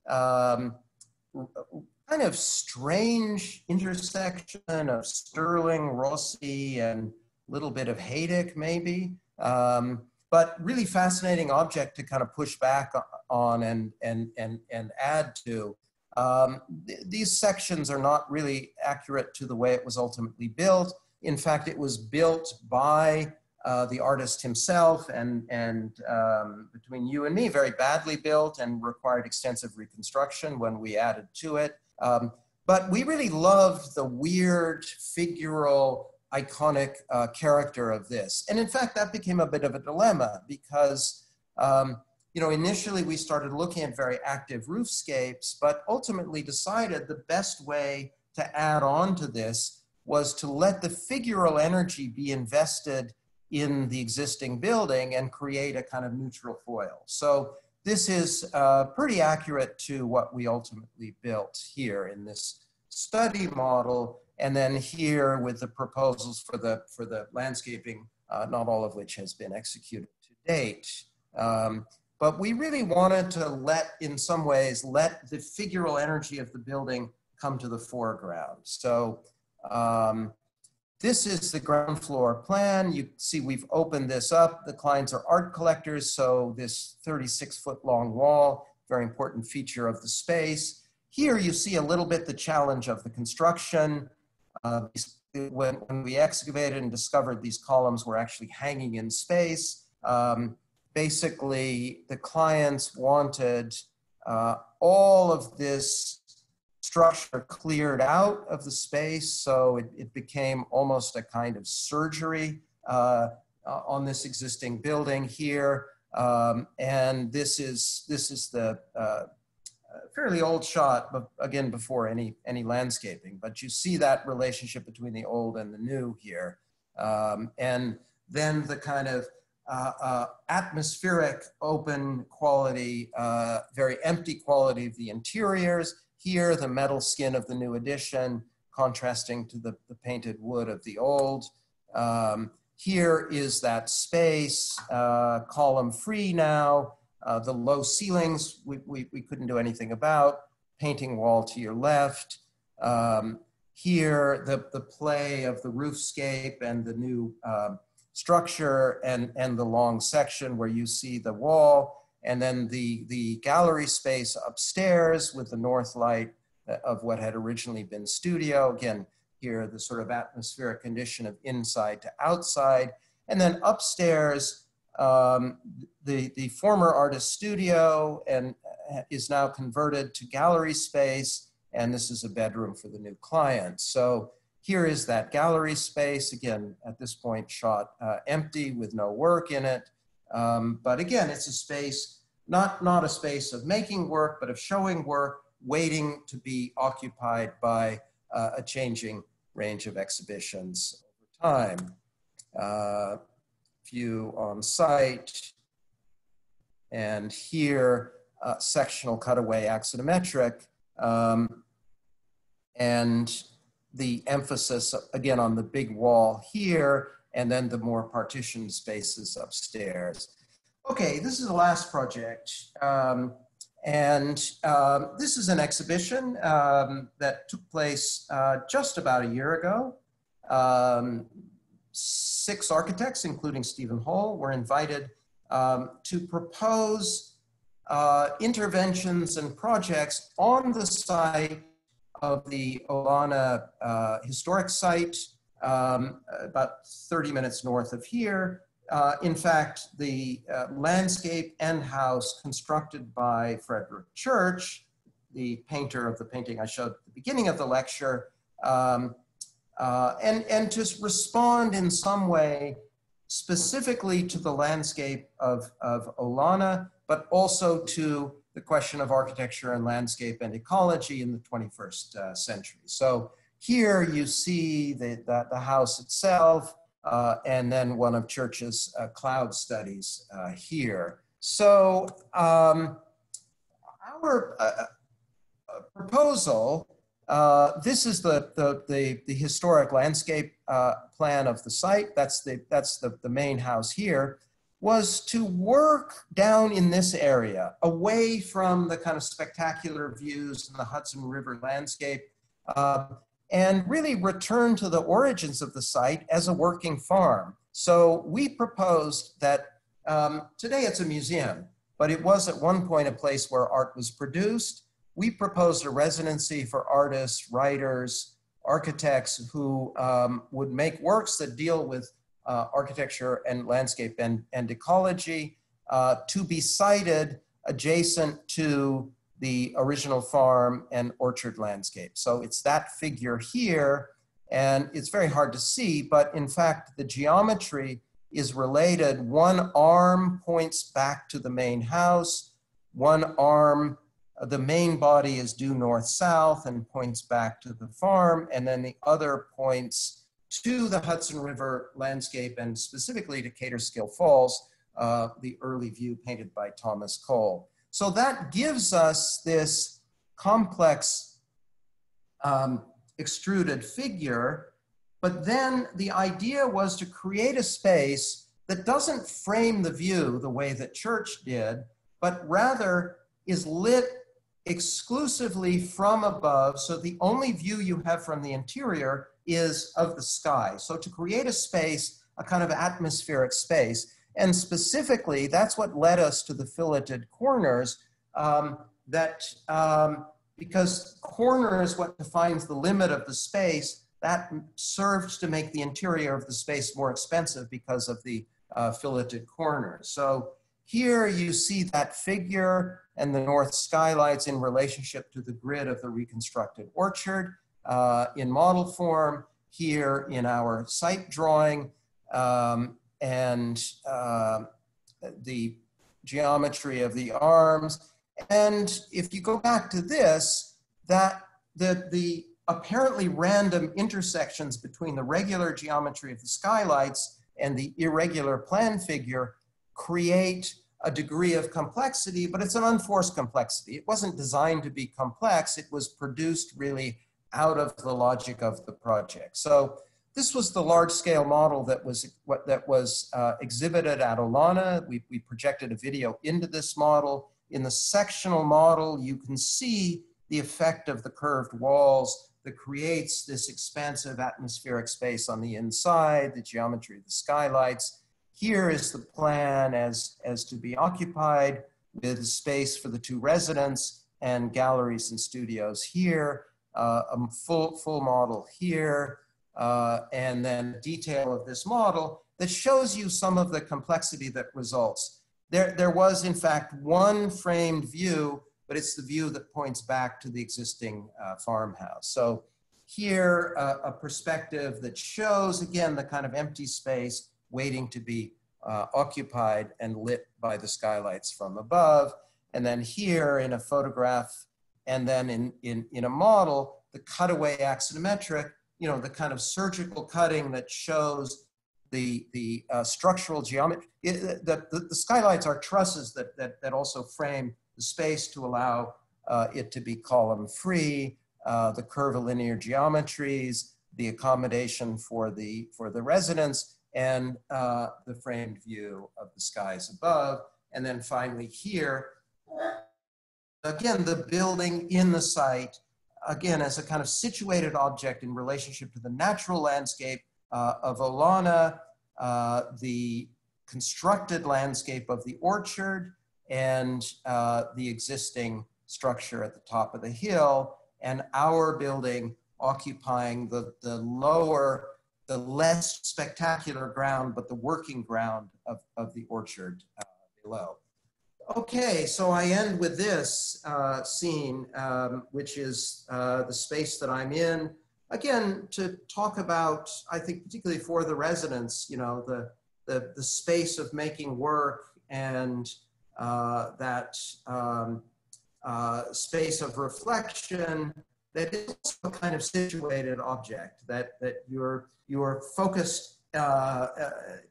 Kind of strange intersection of Sterling, Rossi, and a little bit of Haydick, maybe. But really fascinating object to kind of push back on and add to. These sections are not really accurate to the way it was ultimately built. In fact, it was built by the artist himself, and between you and me, very badly built and required extensive reconstruction when we added to it. But we really loved the weird, figural, iconic character of this. And in fact, that became a bit of a dilemma because you know, initially we started looking at very active roofscapes, but ultimately decided the best way to add on to this was to let the figural energy be invested in the existing building and create a kind of neutral foil. So this is pretty accurate to what we ultimately built here in this study model. And then here with the proposals for the landscaping, not all of which has been executed to date. But we really wanted to in some ways, let the figural energy of the building come to the foreground. So this is the ground floor plan. You see we've opened this up. The clients are art collectors, so this 36-foot long wall, very important feature of the space. Here you see a little bit the challenge of the construction. When we excavated and discovered these columns were actually hanging in space, basically the clients wanted all of this structure cleared out of the space, so it became almost a kind of surgery on this existing building here. And this is the fairly old shot, but again, before any landscaping. But you see that relationship between the old and the new here. And then the kind of atmospheric, open quality, very empty quality of the interiors. Here, the metal skin of the new addition, contrasting to the painted wood of the old. Here is that space, column free now. The low ceilings, we couldn't do anything about. Painting wall to your left. Here, the play of the roofscape and the new structure and the long section where you see the wall, and then the gallery space upstairs with the north light of what had originally been studio. Again, here the sort of atmospheric condition of inside to outside. And then upstairs, the former artist studio and is now converted to gallery space, and this is a bedroom for the new client. So here is that gallery space, again, at this point shot empty with no work in it. But again, it's a space, not a space of making work, but of showing work, waiting to be occupied by a changing range of exhibitions over time. View on site, and here, sectional cutaway axonometric, and the emphasis again on the big wall here, and then the more partitioned spaces upstairs. Okay, this is the last project, and this is an exhibition that took place just about a year ago. 6 architects, including Stephen Hall, were invited to propose interventions and projects on the site of the Olana historic site, about 30 minutes north of here. In fact, the landscape and house constructed by Frederick Church, the painter of the painting I showed at the beginning of the lecture, and to respond in some way specifically to the landscape of Olana, but also to the question of architecture and landscape and ecology in the 21st century. So here you see the house itself, and then one of Church's cloud studies here. So our proposal, this is the historic landscape plan of the site. That's the main house here, was to work down in this area, away from the kind of spectacular views in the Hudson River landscape, and really return to the origins of the site as a working farm. So we proposed that today it's a museum, but it was at one point a place where art was produced. we proposed a residency for artists, writers, architects who would make works that deal with architecture and landscape and ecology to be sited adjacent to the original farm and orchard landscape. So it's that figure here, and it's very hard to see, but in fact, the geometry is related. One arm points back to the main house, one arm, the main body is due north-south and points back to the farm, and then the other points to the Hudson River landscape and specifically to Caterskill Falls, the early view painted by Thomas Cole. So that gives us this complex extruded figure, but then the idea was to create a space that doesn't frame the view the way that Church did, but rather is lit exclusively from above, so the only view you have from the interior is of the sky. So to create a space, a kind of atmospheric space, and specifically, that's what led us to the filleted corners, because corner is what defines the limit of the space, that served to make the interior of the space more expensive because of the filleted corners. So here you see that figure and the north skylights in relationship to the grid of the reconstructed orchard in model form, here in our site drawing, and the geometry of the arms. And if you go back to this, that the apparently random intersections between the regular geometry of the skylights and the irregular plan figure create a degree of complexity, but it's an unforced complexity. It wasn't designed to be complex. It was produced really out of the logic of the project. So this was the large-scale model that was exhibited at Olana. We projected a video into this model. In the sectional model, you can see the effect of the curved walls that creates this expansive atmospheric space on the inside, the geometry of the skylights. Here is the plan as to be occupied with space for the two residents and galleries and studios here, a full model here, and then detail of this model that shows you some of the complexity that results. There was, in fact, one framed view, but it's the view that points back to the existing farmhouse. So here, a perspective that shows, again, the kind of empty space waiting to be occupied and lit by the skylights from above. And then here in a photograph, and then in a model, the cutaway axonometric, you know, the kind of surgical cutting that shows the structural geometry. The skylights are trusses that also frame the space to allow it to be column free, the curvilinear geometries, the accommodation for the residents, and the framed view of the skies above. And then finally here, again, the building in the site, again, as a kind of situated object in relationship to the natural landscape of Olana, the constructed landscape of the orchard, and the existing structure at the top of the hill, and our building occupying the lower, the less spectacular ground, but the working ground of the orchard below. Okay, so I end with this scene, which is the space that I'm in. Again, to talk about, I think particularly for the residents, you know, the space of making work and that space of reflection that is also a kind of situated object, that you're focused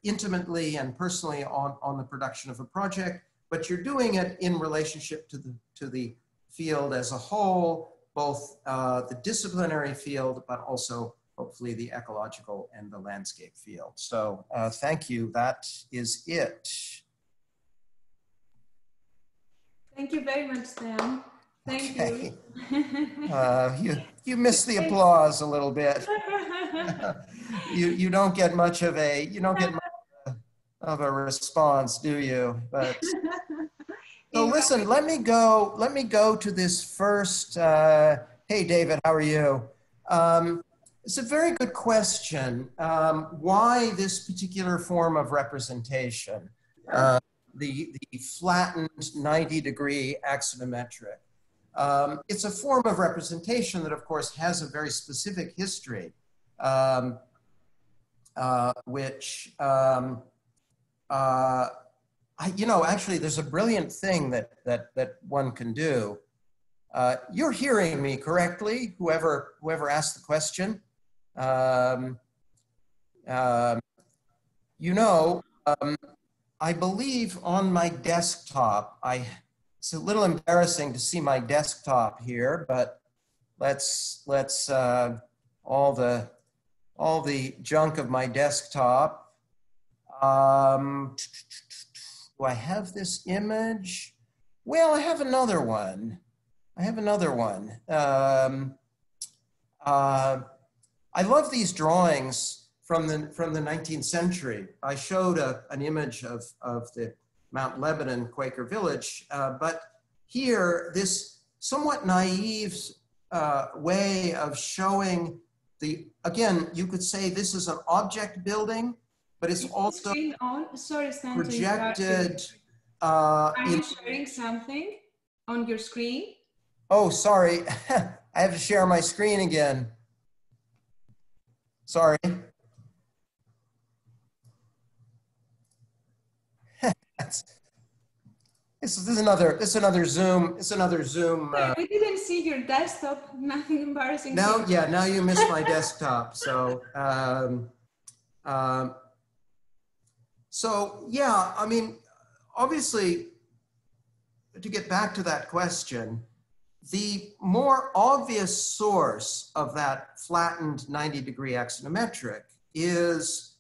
intimately and personally on the production of a project, but you're doing it in relationship to the field as a whole, both the disciplinary field, but also hopefully the ecological and the landscape field. So thank you, that is it. Thank you very much, Sam. Thank you. You missed the applause a little bit. you don't get much of a response, do you? But So listen, let me go to this first, hey David, how are you? It's a very good question. Why this particular form of representation, the flattened 90-degree axonometric? It's a form of representation that, of course, has a very specific history, which, actually, there's a brilliant thing that one can do. You're hearing me correctly, whoever asked the question. I believe on my desktop, it's a little embarrassing to see my desktop here, but let's all the junk of my desktop. Do I have this image? Well, I have another one. I love these drawings from the 19th century. I showed an image of the Mount Lebanon Quaker village, but here, this somewhat naive way of showing again, you could say this is an object building, but it's also projected. Are you sharing something on your screen? Oh, sorry. I have to share my screen again. Sorry. This is another Zoom. It's another Zoom. We didn't see your desktop. Nothing embarrassing. Now, yeah, now you missed my desktop. So, yeah, I mean, obviously, to get back to that question, the more obvious source of that flattened 90-degree axonometric is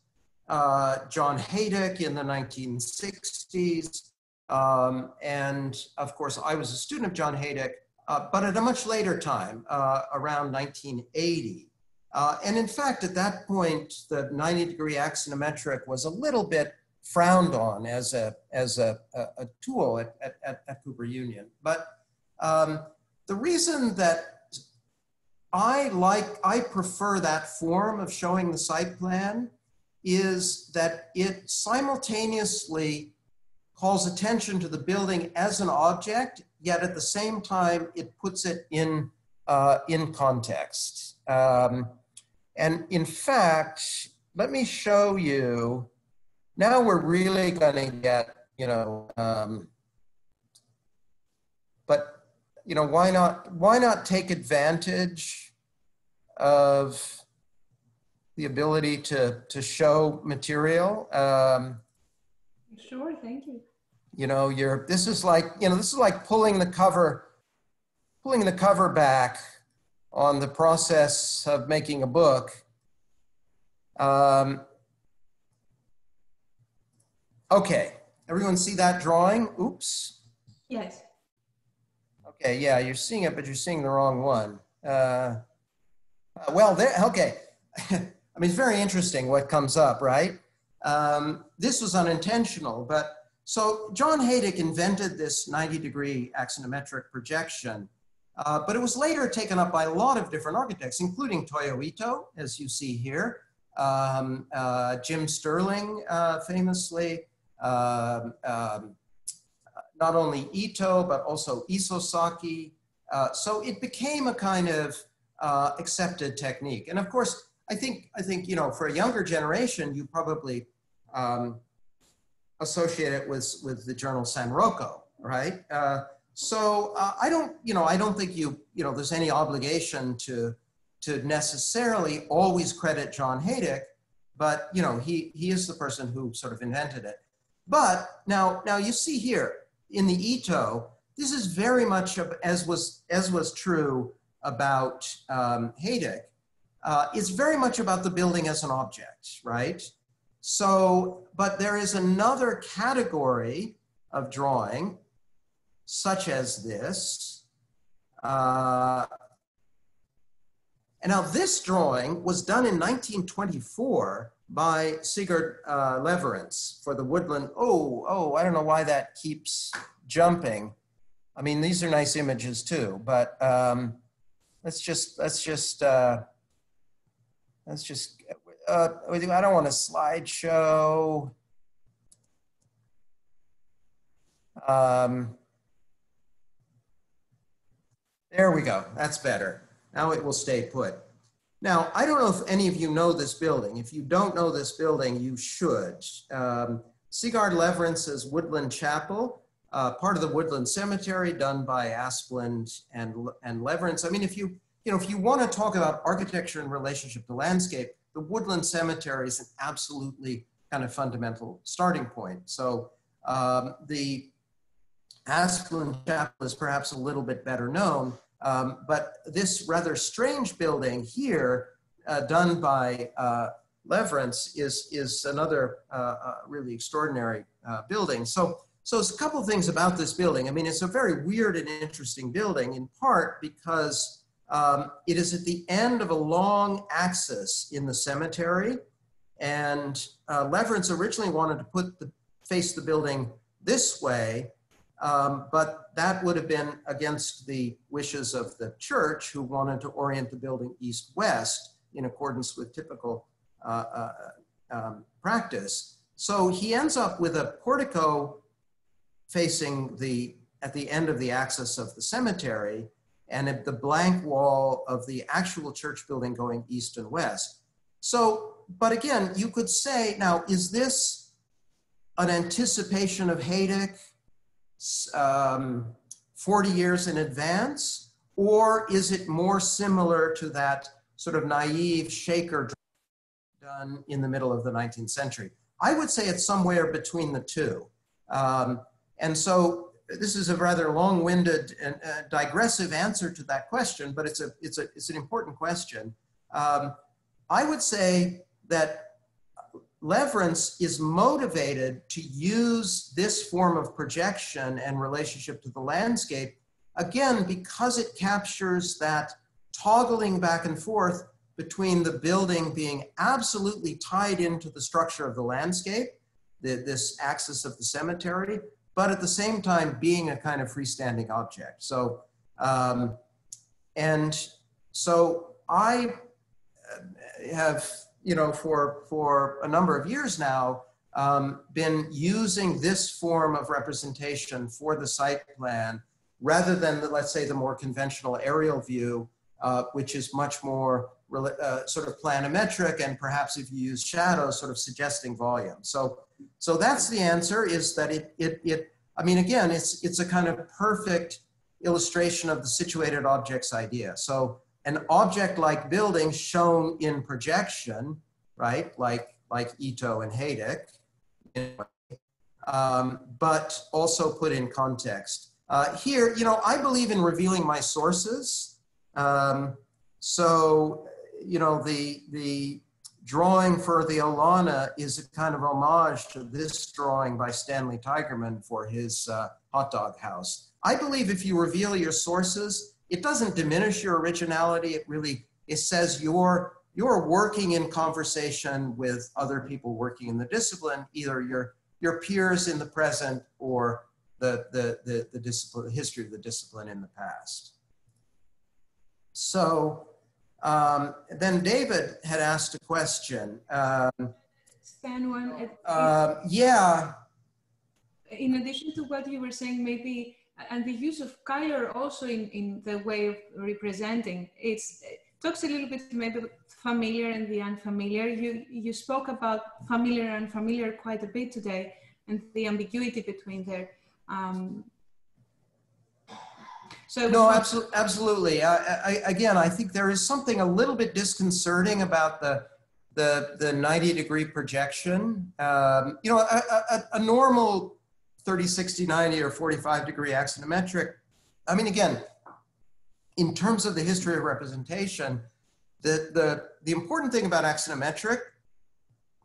John Haydick in the 1960s. And of course, I was a student of John Haydick, but at a much later time, around 1980. And in fact, at that point, the 90-degree axonometric was a little bit frowned on as a tool at Cooper Union. But the reason that I prefer that form of showing the site plan is that it simultaneously calls attention to the building as an object, yet at the same time, it puts it in context. And in fact, let me show you, now we're really gonna get, why not take advantage of the ability to show material? Sure, thank you. This is like pulling the cover back on the process of making a book. Okay, everyone see that drawing? Oops. Yes. Okay, yeah, you're seeing it, but you're seeing the wrong one. Well, there, okay. I mean, it's very interesting what comes up, right? This was unintentional, but so John Haydick invented this 90-degree axonometric projection, but it was later taken up by a lot of different architects, including Toyo Ito, as you see here, Jim Sterling, famously, not only Ito, but also Isosaki. So it became a kind of accepted technique. And of course, I think, for a younger generation, you probably associate it with the journal San Rocco, right? So I don't think there's any obligation to necessarily always credit John Haydick, but he is the person who sort of invented it. But now you see here in the Ito, this is very much as was true about Haydick. It's very much about the building as an object, right? So, but there is another category of drawing, such as this. And now this drawing was done in 1924 by Sigurd Leverance for the Woodland. Oh, I don't know why that keeps jumping. I mean, these are nice images too, but let's just, I don't want a slideshow. There we go, that's better. Now it will stay put. Now, I don't know if any of you know this building. If you don't know this building, you should. Sigurd Leverance's Woodland Chapel, part of the Woodland Cemetery done by Asplund and Leverance. I mean, if you want to talk about architecture in relationship to landscape, the Woodland Cemetery is an absolutely kind of fundamental starting point. So the Asplund Chapel is perhaps a little bit better known, but this rather strange building here, done by Leverance, is another really extraordinary building. So it's a couple of things about this building. I mean, it's a very weird and interesting building, in part because it is at the end of a long axis in the cemetery, and Leverance originally wanted to face the building this way, but that would have been against the wishes of the church, who wanted to orient the building east-west in accordance with typical practice. So he ends up with a portico facing at the end of the axis of the cemetery, and at the blank wall of the actual church building going east and west. So, but again, you could say, now, is this an anticipation of Haydick 40 years in advance? Or is it more similar to that sort of naive shaker done in the middle of the 19th century? I would say it's somewhere between the two. And so this is a rather long-winded and digressive answer to that question, but it's an important question. I would say that Leverance is motivated to use this form of projection and relationship to the landscape, again, because it captures that toggling back and forth between the building being absolutely tied into the structure of the landscape, this axis of the cemetery, but at the same time being a kind of freestanding object. So, and so I have, for a number of years now, been using this form of representation for the site plan rather than, let's say, the more conventional aerial view, which is much more sort of planimetric, and perhaps if you use shadows, sort of suggesting volume. So that's the answer, is that I mean, again, it's a kind of perfect illustration of the situated objects idea. So an object-like building shown in projection, right, like Ito and Haydick, but also put in context. Here, I believe in revealing my sources. So, the drawing for the Olana is a kind of homage to this drawing by Stanley Tigerman for his hot dog house. I believe if you reveal your sources, it doesn't diminish your originality. It says you're working in conversation with other people working in the discipline, either your peers in the present or the discipline, the history of the discipline in the past. So then David had asked a question. Stan, one. Yeah. In addition to what you were saying, maybe, and the use of color also in the way of representing, it talks a little bit maybe familiar and the unfamiliar. You spoke about familiar and unfamiliar quite a bit today, and the ambiguity between there. No, absolutely. Again, I think there is something a little bit disconcerting about the 90-degree projection. A normal 30, 60, 90, or 45-degree axonometric. I mean, again, in terms of the history of representation, the important thing about axonometric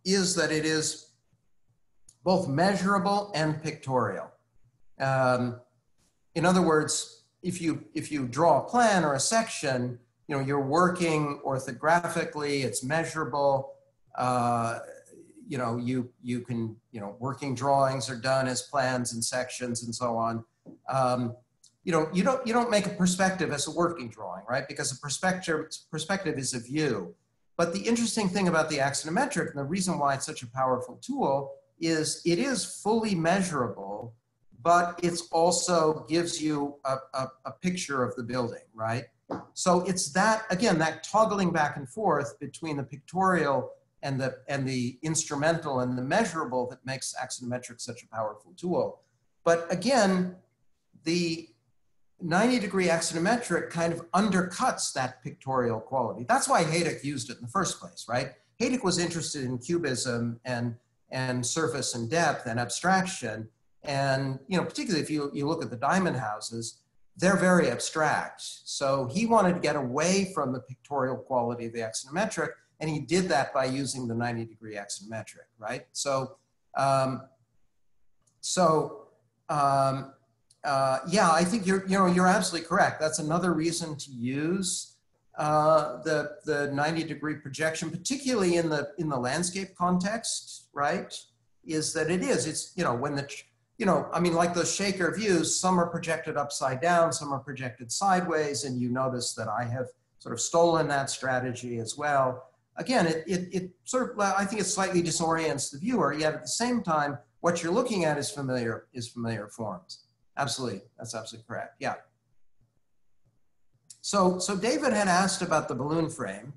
is that it is both measurable and pictorial. In other words, if you draw a plan or a section, you're working orthographically, it's measurable. you can, working drawings are done as plans and sections and so on. You don't make a perspective as a working drawing, right? Because a perspective is a view. But the interesting thing about the axonometric, and the reason why it's such a powerful tool, is it is fully measurable, but it's also gives you a picture of the building, right? So it's that, again, that toggling back and forth between the pictorial and the instrumental and the measurable that makes axonometric such a powerful tool. But again, the 90-degree axonometric kind of undercuts that pictorial quality. That's why Haydick used it in the first place, right? Haydick was interested in cubism and surface and depth and abstraction. And, particularly if you look at the diamond houses, they're very abstract. So he wanted to get away from the pictorial quality of the axonometric, and he did that by using the 90-degree axonometric, right? Yeah, I think you're absolutely correct. That's another reason to use the 90-degree projection, particularly in the landscape context, right? Is that it's when like those shaker views, some are projected upside down, some are projected sideways, and you notice that I have sort of stolen that strategy as well. Again, it sort of, I think it slightly disorients the viewer, yet at the same time, what you're looking at is familiar forms. Absolutely, that's absolutely correct, yeah. So David had asked about the balloon frame.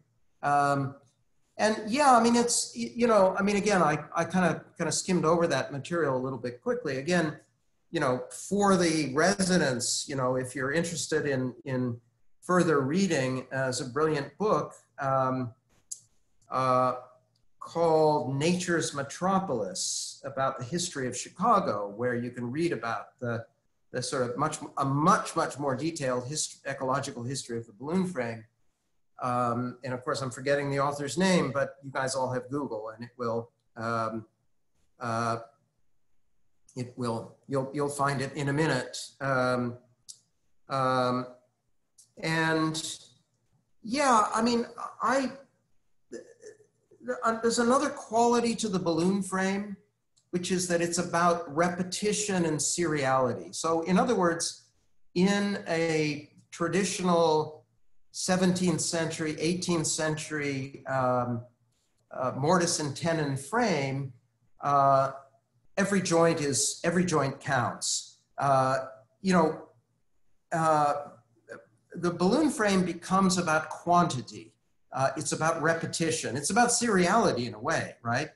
And yeah, it's, again, I kind of skimmed over that material a little bit quickly. Again, for the residents, if you're interested in further reading, there's a brilliant book called Nature's Metropolis about the history of Chicago, where you can read about the sort of much more detailed ecological history of the balloon frame. And of course, I'm forgetting the author's name, but you guys all have Google, and you'll find it in a minute. And yeah, there's another quality to the balloon frame, which is that it's about repetition and seriality. So in other words, in a traditional 17th century, 18th century mortise and tenon frame, every joint counts. The balloon frame becomes about quantity. It's about repetition. It's about seriality in a way, right?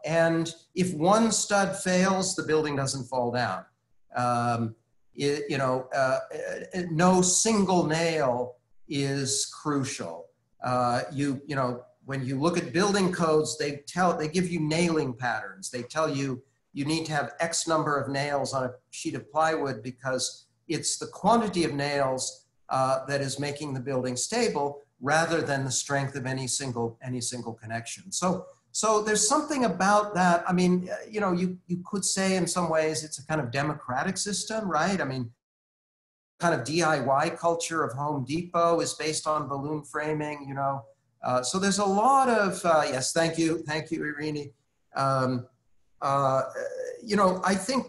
And if one stud fails, the building doesn't fall down. No single nail is crucial. When you look at building codes, they give you nailing patterns. They tell you you need to have X number of nails on a sheet of plywood because it's the quantity of nails that is making the building stable rather than the strength of any single connection. So there's something about that. You could say in some ways it's a kind of democratic system, right? Kind of DIY culture of Home Depot is based on balloon framing, So there's a lot of, yes, thank you, Irini. I think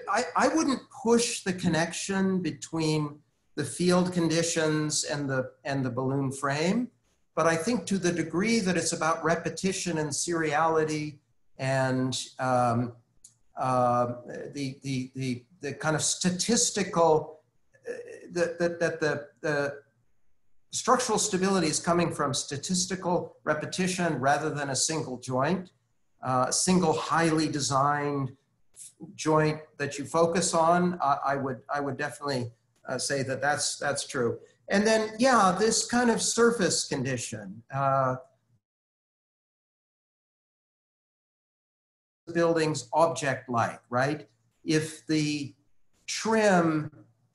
I wouldn't push the connection between the field conditions and the balloon frame. But I think to the degree that it's about repetition and seriality and the kind of statistical, the structural stability is coming from statistical repetition rather than a single joint, a single highly designed joint that you focus on. I would definitely say that that's true. And then, yeah, this kind of surface condition. Buildings object-like, right? If the trim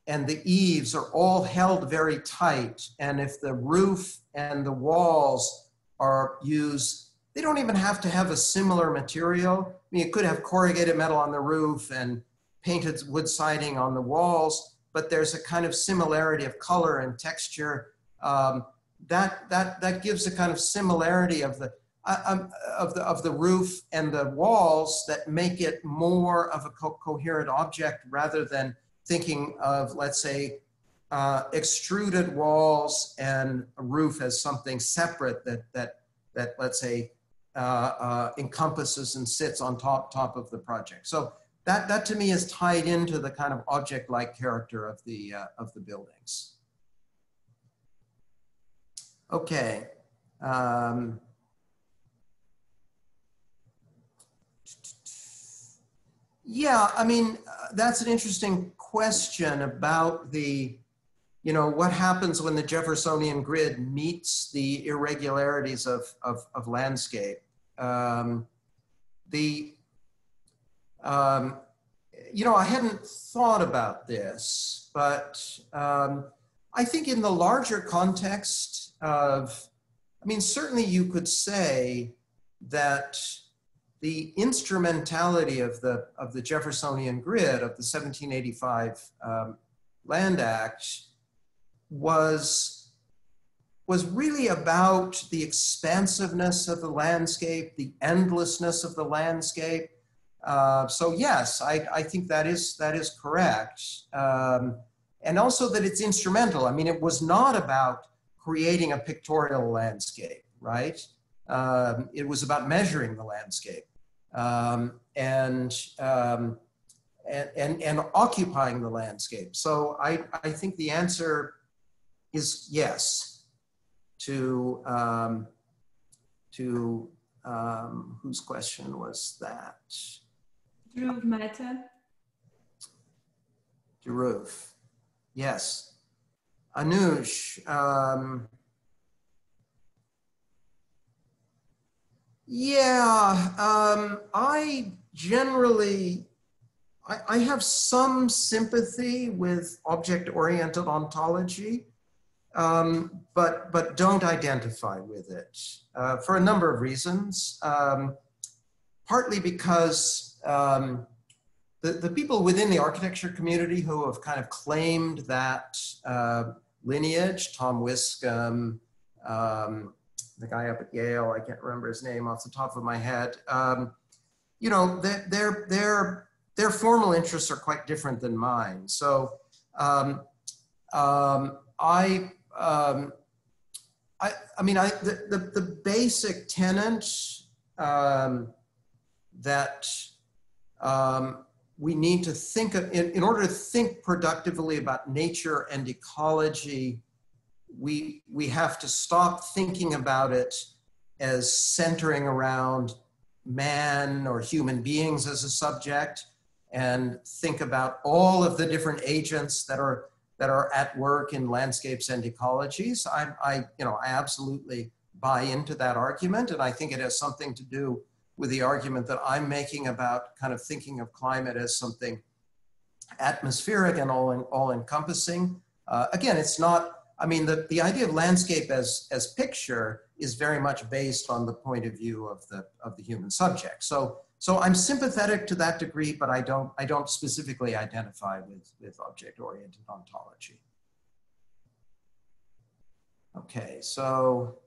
and the eaves are all held very tight, and if the roof and the walls are used, they don't even have to have a similar material. You could have corrugated metal on the roof and painted wood siding on the walls, but there's a kind of similarity of color and texture that gives a kind of similarity of of the roof and the walls that make it more of a coherent object rather than thinking of, let's say, extruded walls and a roof as something separate that let's say encompasses and sits on top of the project. So that to me is tied into the kind of object-like character of the buildings. Okay. Yeah, I mean, that's an interesting question about the, you know, what happens when the Jeffersonian grid meets the irregularities of landscape. You know, I hadn't thought about this, but I think in the larger context of, I mean, certainly you could say that the instrumentality of the Jeffersonian grid of the 1785 Land Act was really about the expansiveness of the landscape, the endlessness of the landscape. So yes, I think that is correct. And also that it's instrumental. I mean, it was not about creating a pictorial landscape, right? It was about measuring the landscape and occupying the landscape. So I think the answer is yes to whose question was that? Dhruv Mehta. Dhruv, yes. Anuj, yeah, I generally, I have some sympathy with object-oriented ontology, but don't identify with it for a number of reasons. Partly because the people within the architecture community who have kind of claimed that lineage, Tom Wiscombe, the guy up at Yale, I can't remember his name off the top of my head, you know, their formal interests are quite different than mine. So I mean, the basic tenet that we need to think of, in order to think productively about nature and ecology, we have to stop thinking about it as centering around man or human beings as a subject, and think about all of the different agents that are at work in landscapes and ecologies. I absolutely buy into that argument, and I think it has something to do with the argument that I'm making about kind of thinking of climate as something atmospheric and all-encompassing. Again, it's not, I mean, the idea of landscape as picture is very much based on the point of view of the human subject. So I'm sympathetic to that degree, but I don't specifically identify with object-oriented ontology. Okay, so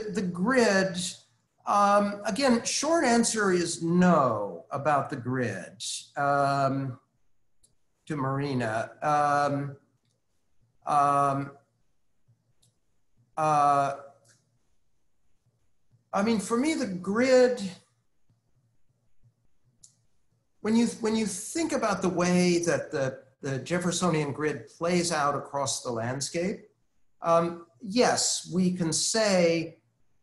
the grid, again, short answer is no about the grid to Marina. I mean, for me, the grid, when you think about the way that the Jeffersonian grid plays out across the landscape, yes, we can say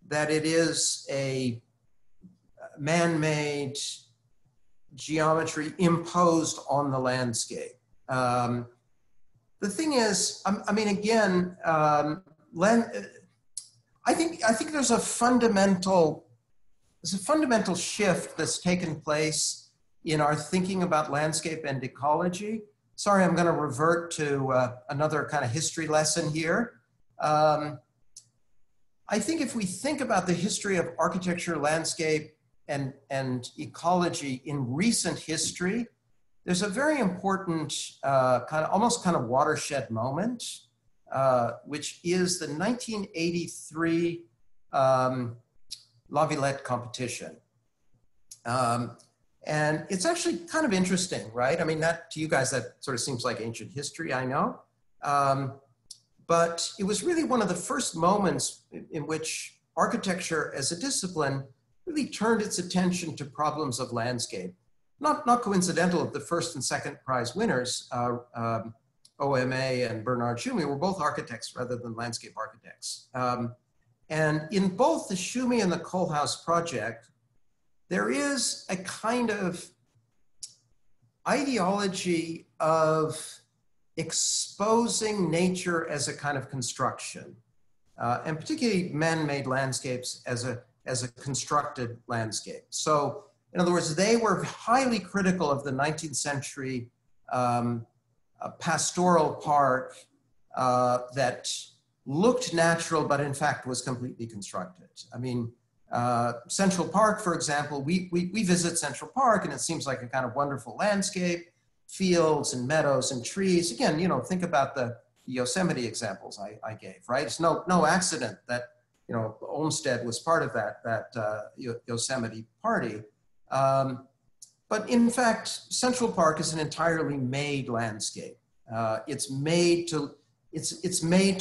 that it is a man-made geometry imposed on the landscape. The thing is, I mean, again, I think there's a fundamental shift that's taken place in our thinking about landscape and ecology. Sorry, I'm going to revert to another kind of history lesson here. I think if we think about the history of architecture, landscape, and ecology in recent history, there's a very important almost kind of watershed moment, which is the 1983 La Villette competition. And it's actually kind of interesting, right? I mean, that to you guys, that sort of seems like ancient history, I know. But it was really one of the first moments in which architecture as a discipline really turned its attention to problems of landscape. Not coincidental that the first and second prize winners, OMA and Bernard Schumi, were both architects rather than landscape architects. And in both the Schumi and the Kohlhaas project, there is a kind of ideology of exposing nature as a kind of construction, and particularly man-made landscapes as a constructed landscape. So, in other words, they were highly critical of the 19th century pastoral park that looked natural, but in fact was completely constructed. I mean, Central Park, for example, we visit Central Park and it seems like a kind of wonderful landscape, fields and meadows and trees. Again, you know, think about the Yosemite examples I gave, right? It's no accident that, you know, Olmsted was part of that Yosemite party. But in fact, Central Park is an entirely made landscape. It's made to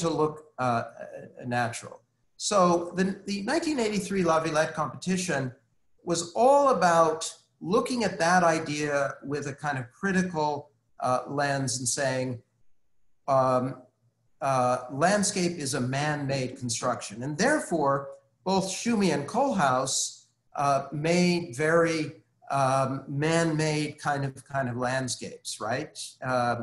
look natural. So the 1983 La Villette competition was all about looking at that idea with a kind of critical lens and saying, landscape is a man-made construction. And therefore, both Schumi and Kohlhaas made very man-made kind of landscapes, right?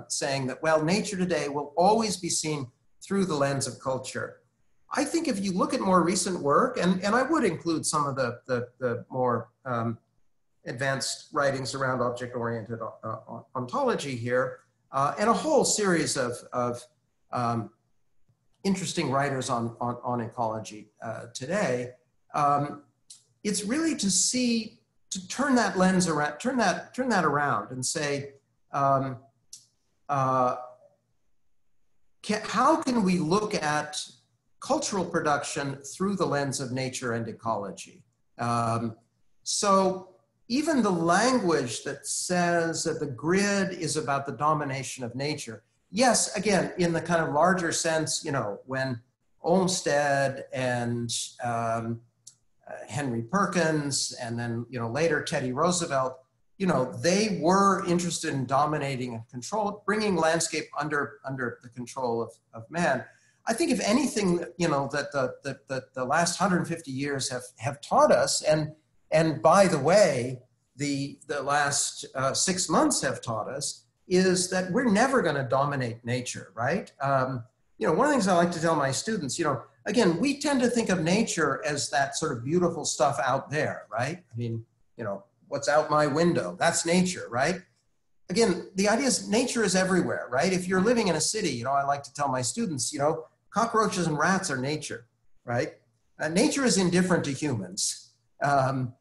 Saying that, well, nature today will always be seen through the lens of culture. I think if you look at more recent work, and I would include some of the more advanced writings around object-oriented ontology here, and a whole series of interesting writers on ecology today, it's really to turn that lens around, turn that around and say, how can we look at cultural production through the lens of nature and ecology? So even the language that says that the grid is about the domination of nature, yes, again, in the kind of larger sense, you know, when Olmsted and Henry Perkins, and then, you know, later Teddy Roosevelt, you know, they were interested in dominating and control, bringing landscape under the control of man. I think if anything, you know, that the last 150 years have taught us, and by the way, the last 6 months have taught us, is that we're never going to dominate nature, right? You know, one of the things I like to tell my students, you know, again, we tend to think of nature as that sort of beautiful stuff out there, right? I mean, you know, what's out my window? That's nature, right? Again, the idea is nature is everywhere, right? If you're living in a city, you know, I like to tell my students, you know, cockroaches and rats are nature, right? Nature is indifferent to humans. And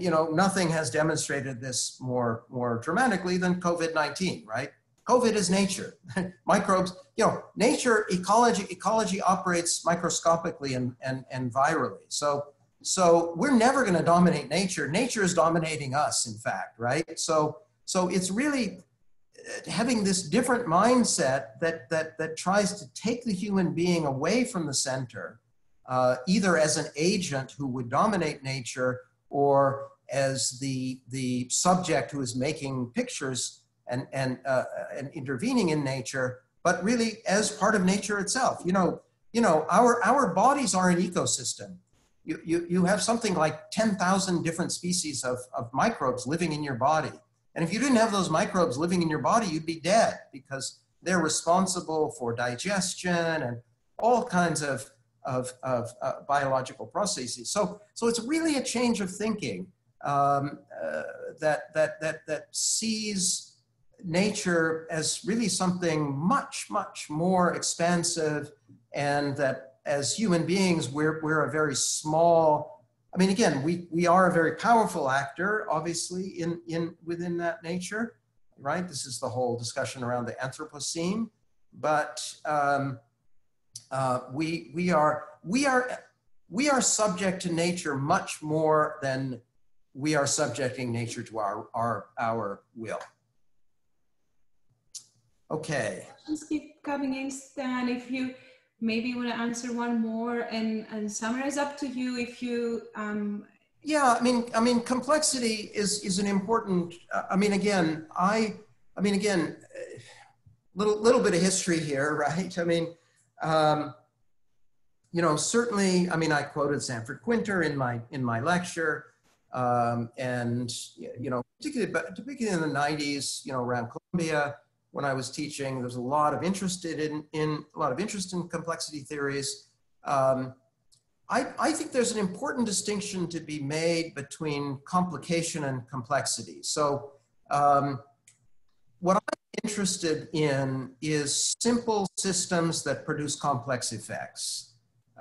you know, nothing has demonstrated this more dramatically than COVID-19, right? COVID is nature. Microbes, you know, nature, ecology operates microscopically and virally. So we're never going to dominate nature. Nature is dominating us, in fact, right? So it's really having this different mindset that tries to take the human being away from the center, either as an agent who would dominate nature or as the subject who is making pictures and intervening in nature, but really as part of nature itself. You know, our bodies are an ecosystem. You have something like 10,000 different species of microbes living in your body. And if you didn't have those microbes living in your body, you'd be dead, because they're responsible for digestion and all kinds of biological processes. So it's really a change of thinking that sees nature as really something much more expansive, and that as human beings we're a very small I mean, again, we are a very powerful actor, obviously, within that nature, right? This is the whole discussion around the Anthropocene, but we are subject to nature much more than we are subjecting nature to our will. Okay. Just keep coming in, Stan. If you maybe want to answer one more and summarize, up to you. If you yeah, I mean complexity is an important, little bit of history here, right? I mean, you know, certainly, I mean, I quoted Sanford Quinter in my lecture, and you know, particularly in the 90s, you know, around Columbia, when I was teaching, there was a lot of interest in complexity theories. I think there's an important distinction to be made between complication and complexity. So what I'm interested in is simple systems that produce complex effects.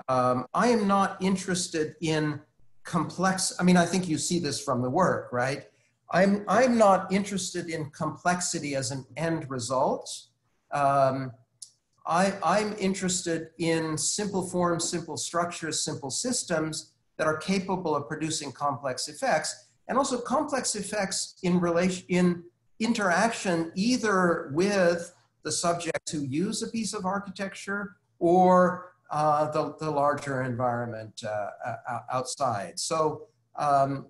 I am not interested in complex, I mean, I think you see this from the work, right? I'm not interested in complexity as an end result. I'm interested in simple forms, simple structures, simple systems that are capable of producing complex effects, and also complex effects in interaction either with the subjects who use a piece of architecture or the larger environment outside. So I'm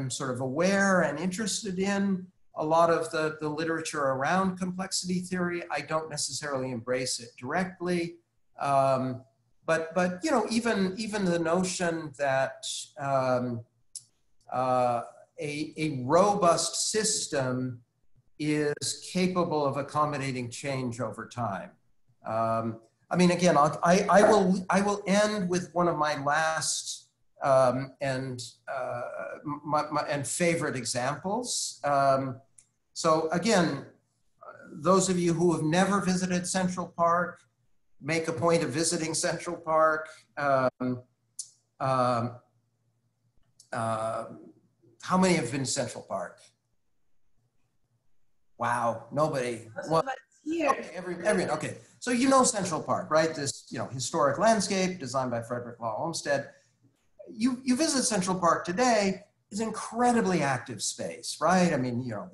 sort of aware and interested in a lot of the literature around complexity theory. I don't necessarily embrace it directly, but you know, even the notion that a robust system is capable of accommodating change over time. I mean, again, I will end with one of my last and favorite examples. So again, those of you who have never visited Central Park, make a point of visiting Central Park. How many have been to Central Park? Wow, nobody. Well, okay, okay. So you know Central Park, right? This, you know, historic landscape designed by Frederick Law Olmsted. You visit Central Park today, it's an incredibly active space, right? I mean, you know,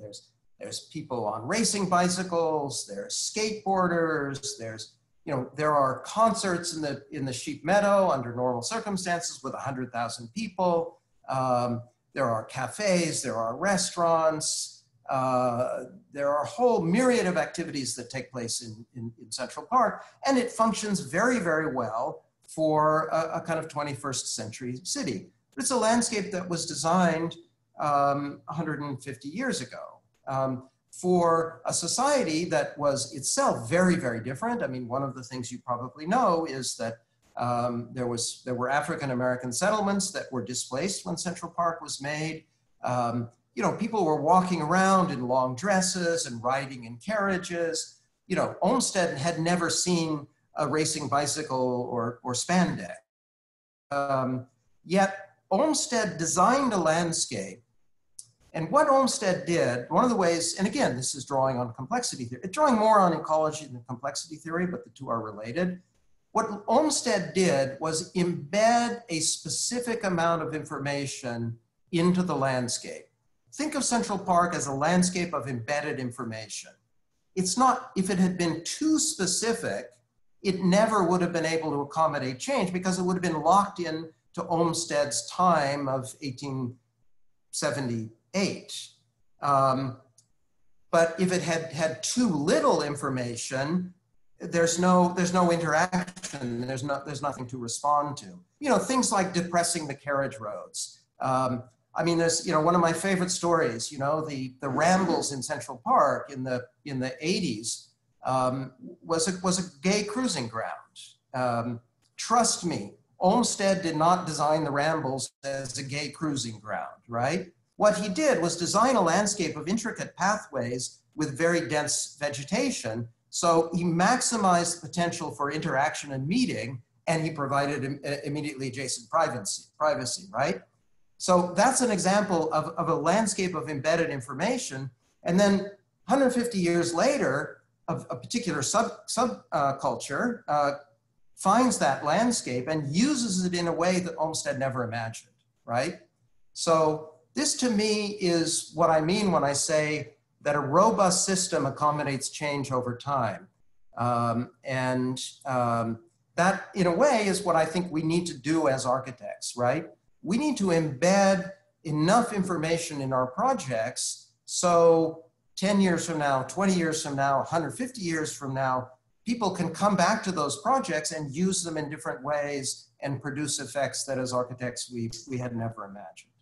there's people on racing bicycles, there's skateboarders, there's, you know, there are concerts in the Sheep Meadow under normal circumstances with 100,000 people. There are cafes, there are restaurants, there are a whole myriad of activities that take place in Central Park, and it functions very, very well for a kind of 21st century city. But it's a landscape that was designed 150 years ago for a society that was itself very, very different. I mean, one of the things you probably know is that there were African-American settlements that were displaced when Central Park was made. You know, people were walking around in long dresses and riding in carriages. You know, Olmsted had never seen a racing bicycle or spandex. Yet Olmsted designed a landscape, and what Olmsted did, one of the ways, and again, this is drawing on complexity theory, it's drawing more on ecology than complexity theory, but the two are related. What Olmsted did was embed a specific amount of information into the landscape. Think of Central Park as a landscape of embedded information. It's not, if it had been too specific, it never would have been able to accommodate change because it would have been locked in to Olmsted's time of 1878. But if it had too little information, there's no interaction. There's nothing to respond to. You know, things like depressing the carriage roads. I mean, there's, you know, one of my favorite stories, you know, the rambles in Central Park in the 80s was a gay cruising ground. Trust me, Olmsted did not design the rambles as a gay cruising ground, right? What he did was design a landscape of intricate pathways with very dense vegetation. So he maximized the potential for interaction and meeting and he provided immediately adjacent privacy, right? So that's an example of a landscape of embedded information. And then 150 years later, a particular subculture finds that landscape and uses it in a way that Olmsted never imagined, right? So this to me is what I mean when I say that a robust system accommodates change over time. That in a way is what I think we need to do as architects, right? We need to embed enough information in our projects so 10 years from now, 20 years from now, 150 years from now, people can come back to those projects and use them in different ways and produce effects that as architects we had never imagined.